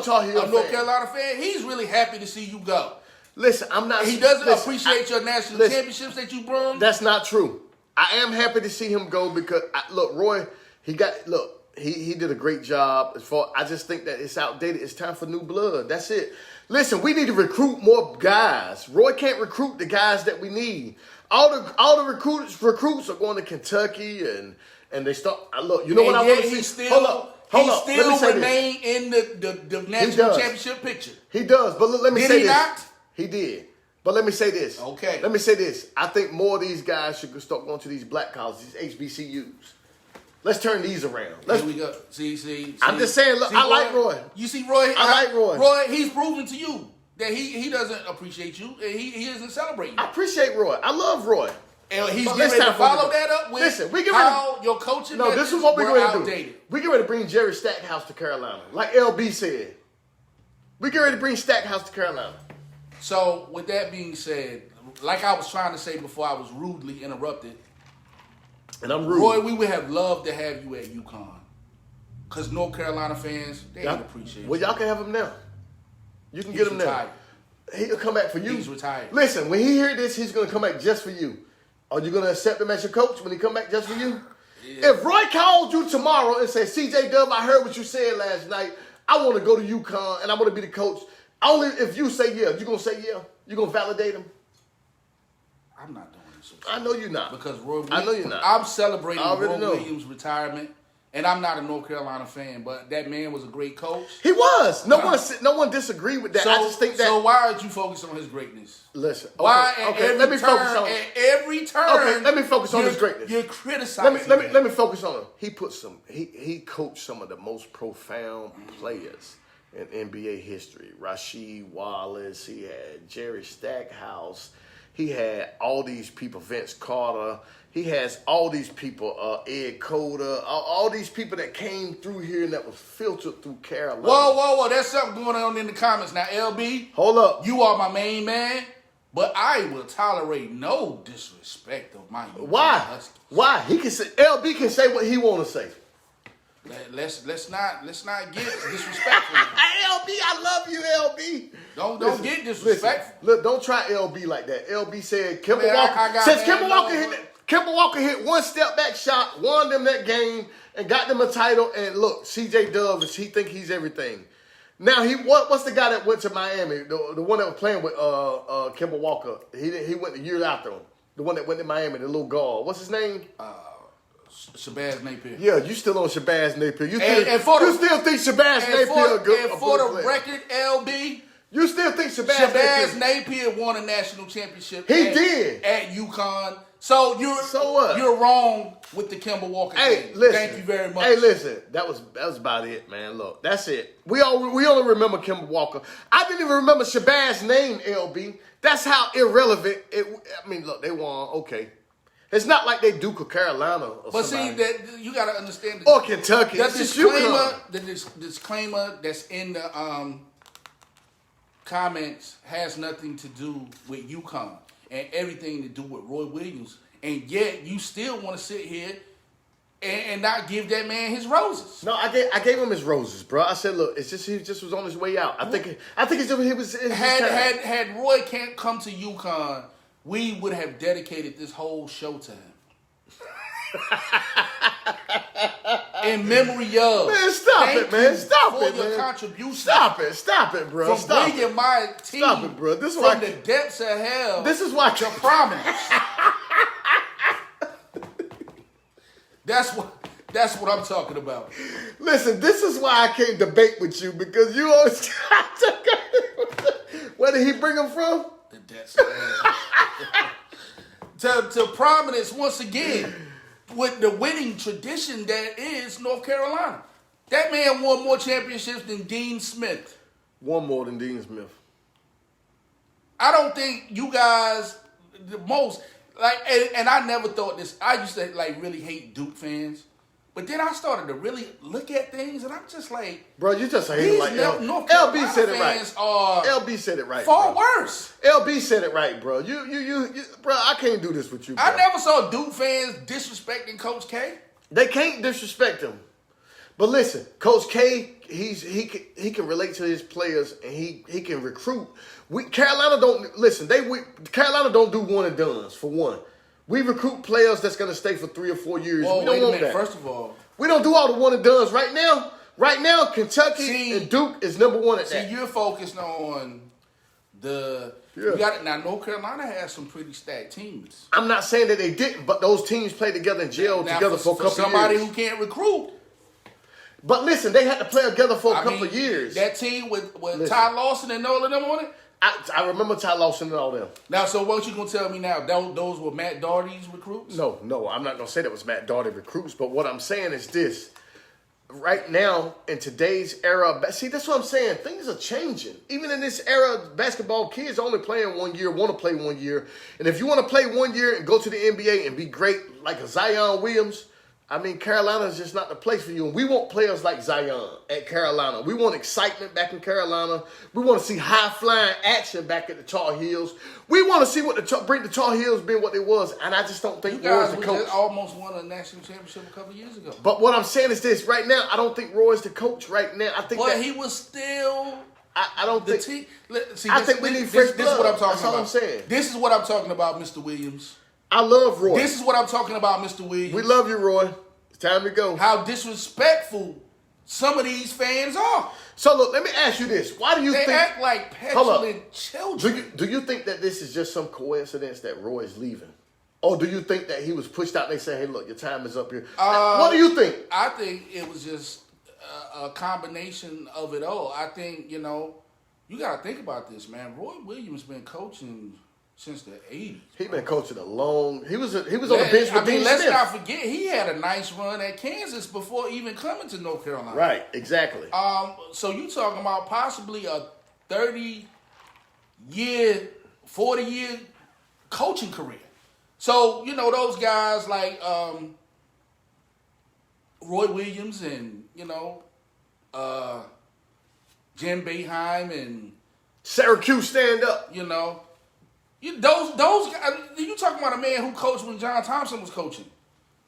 Tar Heel North fan. Carolina fan. He's really happy to see you go. Listen, I'm not. He doesn't appreciate your national championships that you brought. That's not true. I am happy to see him go because Roy, he did a great job. I just think that it's outdated. It's time for new blood. That's it. Listen, we need to recruit more guys. Roy can't recruit the guys that we need. All the recruits are going to Kentucky and they start. Look, you know what I want to see? Hold up. He still remain in the national championship picture. He does, but let me say this. Did he not? He did. But let me say this. Okay. Let me say this. I think more of these guys should start going to these black colleges, these HBCUs. Let's turn these around. Here we go. See. I'm just saying, look, I like Roy. You see Roy? I like Roy. Roy, he's proven to you that he doesn't appreciate you and he isn't celebrating you. I appreciate Roy. I love Roy. And he's getting ready to follow that up with how your coaching No, this is what we're going to do. We get ready to bring Jerry Stackhouse to Carolina. Like LB said. We get ready to bring Stackhouse to Carolina. So, with that being said, like I was trying to say before I was rudely interrupted, and I'm rude. Roy, we would have loved to have you at UConn. Because North Carolina fans, they don't appreciate you. Well, y'all can have him now. You can get him retired. now. He'll come back for you. He's retired. Listen, when he hear this, he's going to come back just for you. Are you going to accept him as your coach when he come back just for you? Yeah. If Roy called you tomorrow and said, CJ Dub, I heard what you said last night. I want to go to UConn and I want to be the coach. Only if you say yeah. You going to say yeah? You going to validate him? I'm not doing this. I know you're not. Because Roy Williams, I know you're not. I'm celebrating Roy Williams' retirement. And I'm not a North Carolina fan, but that man was a great coach. He was. No one disagreed with that. I just think that. So why aren't you focused on his greatness? Listen. Why? Okay. Let me focus on at every turn. Okay. Let me focus on his greatness. You're criticizing. Let me focus on him. He put some. He coached some of the most profound players in NBA history. Rasheed Wallace. He had Jerry Stackhouse. He had all these people. Vince Carter. He has all these people, Ed Cota, all these people that came through here and that was filtered through Carolina. Whoa. There's something going on in the comments. Now, LB. Hold up. You are my main man, but I will tolerate no disrespect of my Why? Huskies. Why? He can say, LB can say what he want to say. Let's not get disrespectful. LB, I love you, LB. Don't get disrespectful. Look, don't try LB like that. LB said Kemba Walker. Kemba Walker hit one step back shot, won them that game, and got them a title. And look, CJ Dub, he think he's everything. Now what's the guy that went to Miami? The one that was playing with Kemba Walker. He went the year after him. The one that went to Miami, the little guard. What's his name? Shabazz Napier. Yeah, you still on Shabazz Napier. You still think Shabazz Napier good? And for the record, LB, you still think Shabazz Napier won a national championship. He did at UConn. So what? You're wrong with the Kemba Walker thing. Listen. Thank you very much. Hey, listen, that was about it, man. Look, that's it. We only remember Kemba Walker. I didn't even remember Shabazz's name, LB. That's how irrelevant it. I mean, look, they won. Okay, it's not like they Duke or Carolina or but somebody. see, that you got to understand. Or Kentucky. The disclaimer that's in the comments has nothing to do with UConn and everything to do with Roy Williams. And yet you still want to sit here and not give that man his roses. No, I gave him his roses, bro. I said, look, it's just he just was on his way out. I think it's just, he was his time. Had Roy can't come to UConn, we would have dedicated this whole show to him. In memory of. Man, stop Thank it, man. you Stop for it, your man. contribution. Stop it, bro. From Stop bringing it. my team Stop it, bro. This is from why the depths of hell This is why to prominence. That's what I'm talking about. Listen, this is why I can't debate with you because you always. Where did he bring him from? The depths of hell. to prominence once again with the winning tradition that is North Carolina. That man won more championships than Dean Smith. One more than Dean Smith. I don't think you guys the most like, and I never thought this. I used to like really hate Duke fans, but then I started to really look at things, and I'm just like, Bro, you just hate him like North LB Carolina said it right. fans are LB said it right. far bro. worse. LB said it right, bro. You bro, I can't do this with you, bro. I never saw Duke fans disrespecting Coach K. They can't disrespect him. But listen, Coach K, he can relate to his players and he can recruit. Carolina don't do one and dones for one. We recruit players that's gonna stay for 3 or 4 years. Well, we don't wait a want minute. that. First of all, We don't do all the one and dones right now. Right now, Kentucky and Duke is number one at that. you're focused on the. Yeah. You got it now. North Carolina has some pretty stacked teams. I'm not saying that they didn't, but those teams played together and gelled Now, together for a couple somebody years. who can't recruit. But listen, they had to play together for a couple of years. That team with Listen. Ty Lawson and all of them on it. I remember Ty Lawson and all them. Now, so what you gonna tell me now? Those were Matt Doherty's recruits? No, I'm not going to say that was Matt Doherty recruits, but what I'm saying is this. Right now, in today's era, see, that's what I'm saying. Things are changing. Even in this era, basketball kids only playing 1 year, want to play 1 year. And if you want to play 1 year and go to the NBA and be great like a Zion Williams, I mean, Carolina is just not the place for you. And we want players like Zion at Carolina. We want excitement back in Carolina. We want to see high-flying action back at the Tar Heels. We want to see what bring the Tar Heels being what they was. And I just don't think You Roy's guys the coach. almost won a national championship a couple years ago. But what I'm saying is this. Right now, I don't think Roy's the coach right now. I think But that he was still I don't the think... team. See, I think we need fresh This is what I'm blood. talking That's all about. I'm saying. This is what I'm talking about, Mr. Williams. I love Roy. This is what I'm talking about, Mr. Williams. We love you, Roy. It's time to go. How disrespectful some of these fans are. So, look, let me ask you this. Why do you They think... act like Hold up. petulant children. Do you think that this is just some coincidence that Roy is leaving? Or do you think that he was pushed out and they say, hey, look, your time is up here? What do you think? I think it was just a combination of it all. I think, you got to think about this, man. Roy Williams been coaching since the 80s. He been coaching a long... He was on the bench with Dean let's Smith. not forget, he had a nice run at Kansas before even coming to North Carolina. Right, exactly. So you talking about possibly a 30-year, 40-year coaching career. So, those guys like Roy Williams and, Jim Boeheim and, Syracuse, stand up. those guys, you talking about a man who coached when John Thompson was coaching.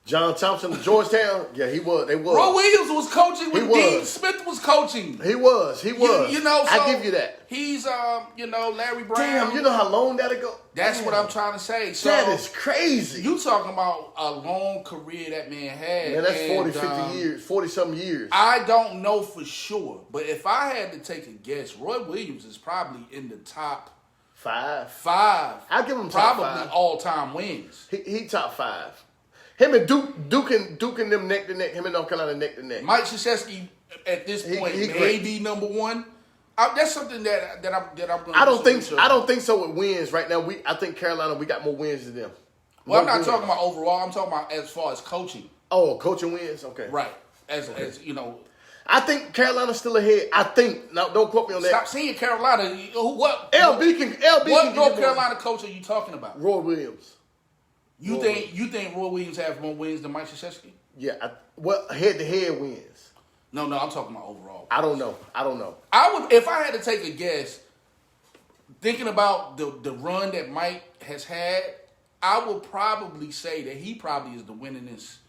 John Thompson of Georgetown? Yeah, he was. They was. Roy Williams was coaching when He was. Dean Smith was coaching. He was. So I give you that. He's, Larry Brown. Damn, you know how long that ago? That's Damn. what I'm trying to say. So That is crazy. you talking about a long career that man had. Man, that's 40, and, 50 years, 40-something years. I don't know for sure, but if I had to take a guess, Roy Williams is probably in the top 5. five. I'll give him top probably 5. all-time wins. He top 5. Him and Duke and them neck to neck. Him and North Carolina neck to neck. Mike Krzyzewski at this point he may great. be number one. That's something that I'm going. I don't think so with wins right now. I think Carolina, we got more wins than them. Well, I'm More not wins. talking about overall. I'm talking about as far as coaching. Oh, coaching wins. Okay. Right. As I think Carolina's still ahead. I think. Now, don't quote me on that. Stop saying Carolina. What LB can What give North you Carolina coach are you talking about? Roy Williams. You think Roy Williams have more wins than Mike Krzyzewski? Yeah. Head-to-head wins. No, I'm talking about overall. I don't know. I would, if I had to take a guess, thinking about the run that Mike has had, I would probably say that he probably is the winningest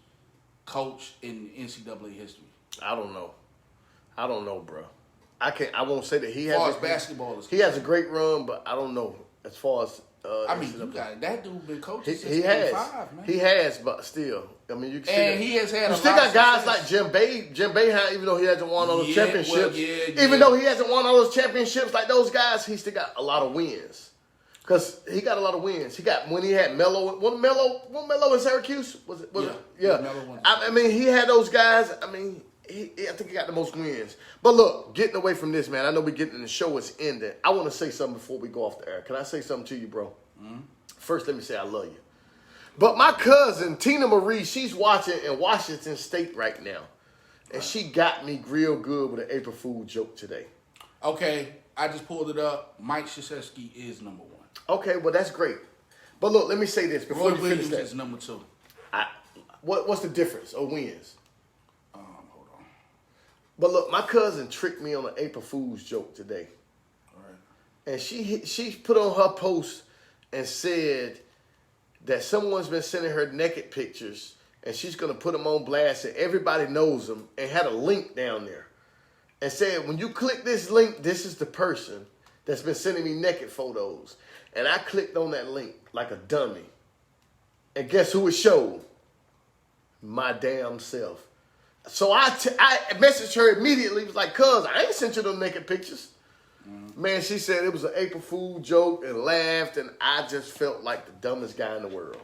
coach in NCAA history. I don't know, bro. I won't say that he As far as has. basketball is He has a great run, but I don't know as far as. I mean, you got that dude been coaching since He has. 85, man. He has, but still, I mean, you can. And he has had. You a still lot got of guys success. like Jim Boeheim, even though he hasn't won all those Yeah, championships. well, yeah. Even though he hasn't won all those championships like those guys, he still got a lot of wins. Because he got a lot of wins. He got when he had Melo. Wasn't Melo in Syracuse? Was it? Yeah. Melo won. I mean, he had those guys. I mean, I think he got the most wins. But look, getting away from this, man. I know we're getting the show is ending. I want to say something before we go off the air. Can I say something to you, bro? Mm-hmm. First, let me say I love you. But my cousin, Tina Marie, she's watching in Washington State right now. And she got me real good with an April Fool joke today. Okay, I just pulled it up. Mike Krzyzewski is number 1. Okay, well, that's great. But look, let me say this before Roy you finish Williams that. is number 2. What's the difference of wins? Hold on. But look, my cousin tricked me on an April Fool's joke today. All right. And she put on her post and said that someone's been sending her naked pictures and she's going to put them on blast and everybody knows them, and had a link down there and said, when you click this link, this is the person that's been sending me naked photos. And I clicked on that link like a dummy. And guess who it showed? My damn self. So I messaged her immediately. Was like, cuz, I ain't sent you them naked pictures. Man, she said it was an April Fool joke and laughed, and I just felt like the dumbest guy in the world.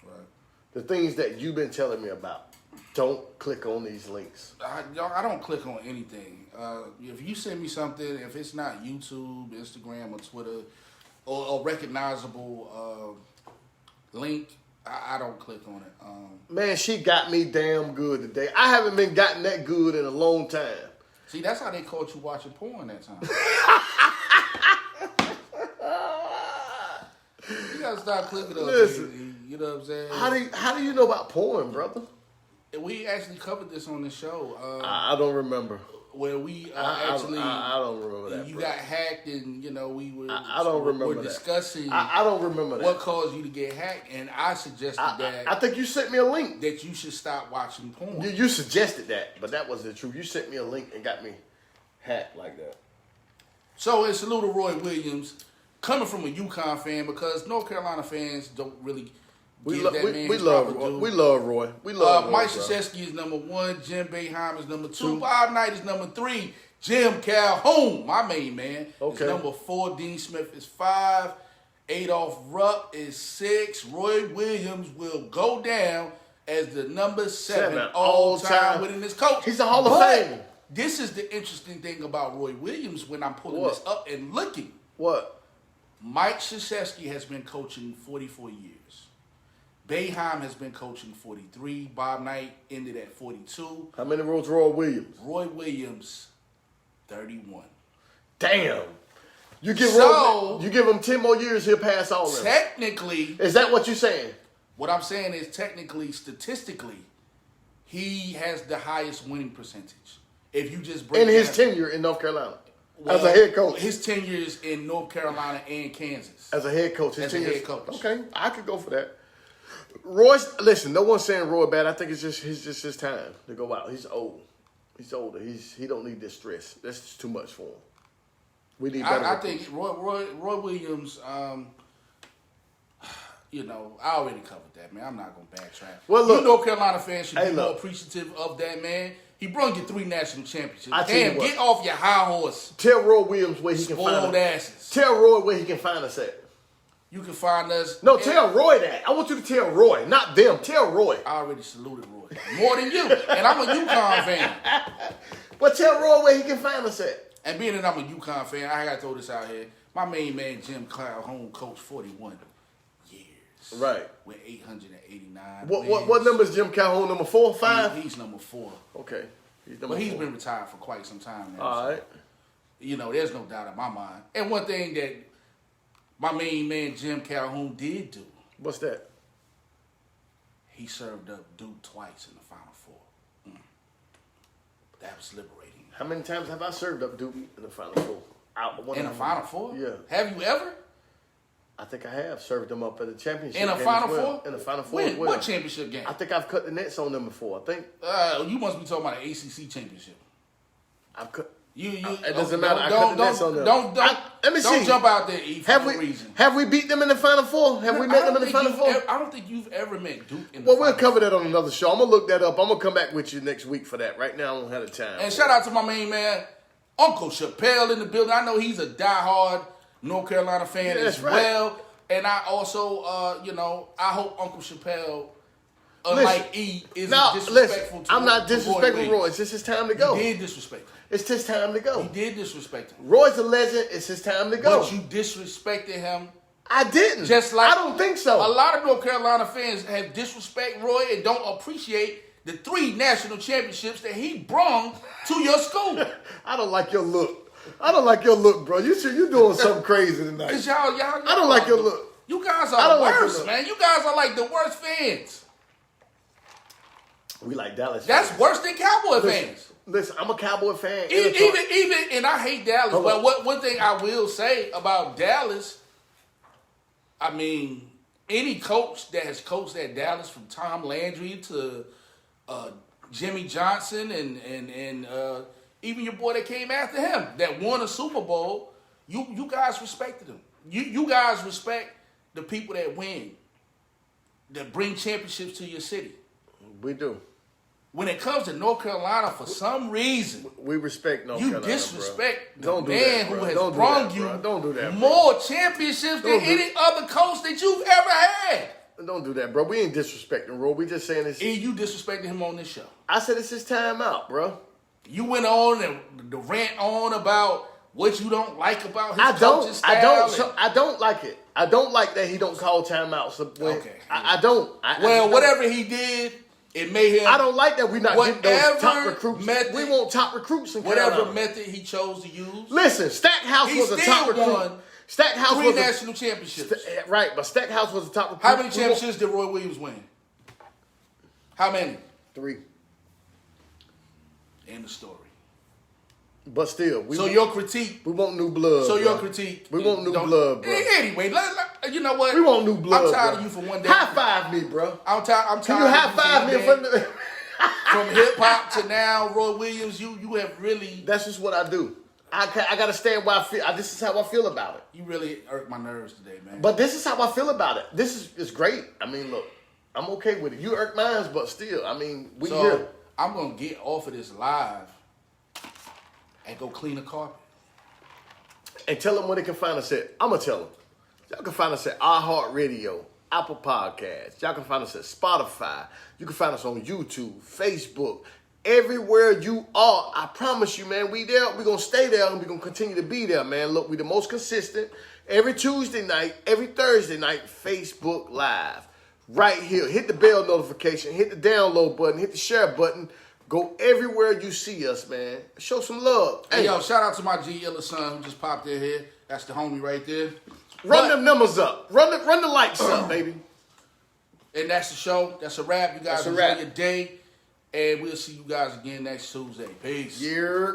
Right. The things that you've been telling me about. Don't click on these links. I don't click on anything. If you send me something, if it's not YouTube, Instagram, or Twitter, or a recognizable link, I don't click on it. Man, she got me damn good today. I haven't been gotten that good in a long time. See, that's how they caught you watching porn that time. You gotta stop clicking on Listen, it. You know what I'm saying? How do you know about porn, brother? We actually covered this on the show. I don't remember. Where we I actually... I don't remember that. You bro. got hacked, and we were... I don't remember We're that. discussing... I don't remember that. What caused you to get hacked, and I suggested I think you sent me a link. that you should stop watching porn. You suggested that, but that wasn't the truth. You sent me a link and got me hacked like that. So, in salute to Roy Williams, coming from a UConn fan, because North Carolina fans don't really give that man his proper due. We love Roy. We love Roy, Mike bro. Krzyzewski is number 1. Jim Boeheim is number 2. Bob Knight is number 3. Jim Calhoun, my main man, Okay. is number 4. Dean Smith is 5. Adolph Rupp is 6. Roy Williams will go down as the number 7 Seven all-time all-time. winningest coach. He's a Hall of But Fame. this is the interesting thing about Roy Williams when I'm pulling What? this up and looking. What? Mike Krzyzewski has been coaching 44 years. Boeheim has been coaching 43. Bob Knight ended at 42. How many was Roy Williams? Roy Williams, 31. Damn. You give So- you give him 10 more years, he'll pass all of them. Technically, Is that what you're saying? what I'm saying is technically, statistically, he has the highest winning percentage. If you just break In his down- tenure in North Carolina. As a head coach. His tenures in North Carolina and Kansas. As a head coach. His As a tenure- head coach. Okay, I could go for that. Roy's, listen, no one's saying Roy bad. I think it's just his time to go out. He's old. He's older. He don't need this stress. That's just too much for him. We need better. I recruits. think Roy Williams, I already covered that, man. I'm not going to backtrack. Well, look. You North Carolina fans should Hey, be more look. appreciative of that, man. He brought you 3 national championships. I tell you Damn, what. get off your high horse, Tell Roy Williams where he can find spoiled us. asses. Tell Roy where he can find us at. You can find us. No, tell Roy that. I want you to tell Roy, not them. Tell Roy. I already saluted Roy. More than you. And I'm a UConn fan. But tell Roy where he can find us at. And being that I'm a UConn fan, I got to throw this out here. My main man, Jim Calhoun, coached 41 years. Right. With 889 What wins. number is Jim Calhoun? Number 4, 5? He's number 4. Okay. He's number But he's 4. been retired for quite some time now. All so, right. there's no doubt in my mind. And one thing that my main man, Jim Calhoun, did do, What's that? he served up Duke twice in the Final Four. That was liberating. How many times have I served up Duke in the Final Four? In the Final Four? Yeah. Have you ever? I think I have served them up at the championship In a game Final as well. Four? In the Final Four When? as well. What championship game? I think I've cut the nets on them before. I think You must be talking about an ACC championship. I've cut. It doesn't matter. I cut the nets on them. Let me don't see. jump out there, E, for Have no we reason. have we beat them in the Final Four? Have we met them in the Final Four? I don't think you've ever met Duke in the Well, we'll Final cover that on another show. I'm gonna look that up. I'm gonna come back with you next week for that. Right now, I don't have the time. And shout out to my main man, Uncle Chappelle in the building. I know he's a diehard North Carolina fan Yeah, as that's right. well. And I also, I hope Uncle Chappelle, unlike E, isn't disrespectful to I'm not to disrespecting Williams. Roy. It's just his time to go. He did disrespect him. It's his time to go. He did disrespect him. Roy's a legend. It's his time to go. But you disrespected him. I didn't. Just like I don't think so. A lot of North Carolina fans have disrespect Roy and don't appreciate the 3 national championships that he brung to your school. I don't like your look. I don't like your look, bro. You're doing something crazy tonight. Cause y'all, I don't like your look. You guys I are don't the like your worst, look. man. You guys are like the worst fans. We like Dallas. That's fans. worse than Cowboy fans. Listen, I'm a Cowboy fan. Even, and I hate Dallas. Hold But on. one thing I will say about Dallas, I mean, any coach that has coached at Dallas, from Tom Landry to Jimmy Johnson and even your boy that came after him that won a Super Bowl, you guys respected him. You guys respect the people that win, that bring championships to your city. We do. When it comes to North Carolina, for some reason, We respect North you Carolina, disrespect bro. the man who has Don't do brung that, you bro. Don't do that, bro. more championships than Don't do- any other coach that you've ever had. Don't do that, bro. We ain't disrespecting Roy. We just saying this. And you disrespected him on this show. I said it's his time out, bro. You went on and the rant on about what you don't like about his I coaching style. I don't like it. I don't like that he don't call timeouts. So Okay. I don't. I well, just whatever he did, it made him. I don't like that we not getting those top Whatever recruits. method- We want top recruits in whatever Carolina. method he chose to use. Listen, Stackhouse He was a still top recruit. won Stackhouse 3 was national championships. right, but Stackhouse was a top recruit. How many We want championships did Roy Williams win? How many? 3. End of story. But still, we So want, your critique. we want new blood. So bro. your critique. We want new don't- blood, bro. Anyway, you know what? We want new blood. I'm tired bro. of you for one day. High five me, bro. I'm tired. Can you high five me in front of me? From hip hop to now, Roy Williams. You have really. That's just what I do. I gotta stand where I feel. This is how I feel about it. You really irked my nerves today, man. But this is how I feel about it. This is it's great. I mean, look, I'm okay with it. You irk mine, but still, I mean, we so here. I'm gonna get off of this live and go clean the carpet. And tell them where they can find us at. I'm gonna tell them. Y'all can find us at iHeartRadio, Apple Podcasts. Y'all can find us at Spotify. You can find us on YouTube, Facebook, everywhere you are. I promise you, man, we there. We're gonna stay there and we're gonna continue to be there, man. Look, we the most consistent. Every Tuesday night, every Thursday night, Facebook Live. Right here. Hit the bell notification, hit the download button, hit the share button. Go everywhere you see us, man. Show some love. Hey, yo, shout out to my G Illa son who just popped in here. That's the homie right there. Run them numbers up. Run the likes up, baby. And that's the show. That's a wrap. You guys That's a enjoy wrap. your day. And we'll see you guys again next Tuesday. Peace. Yeah.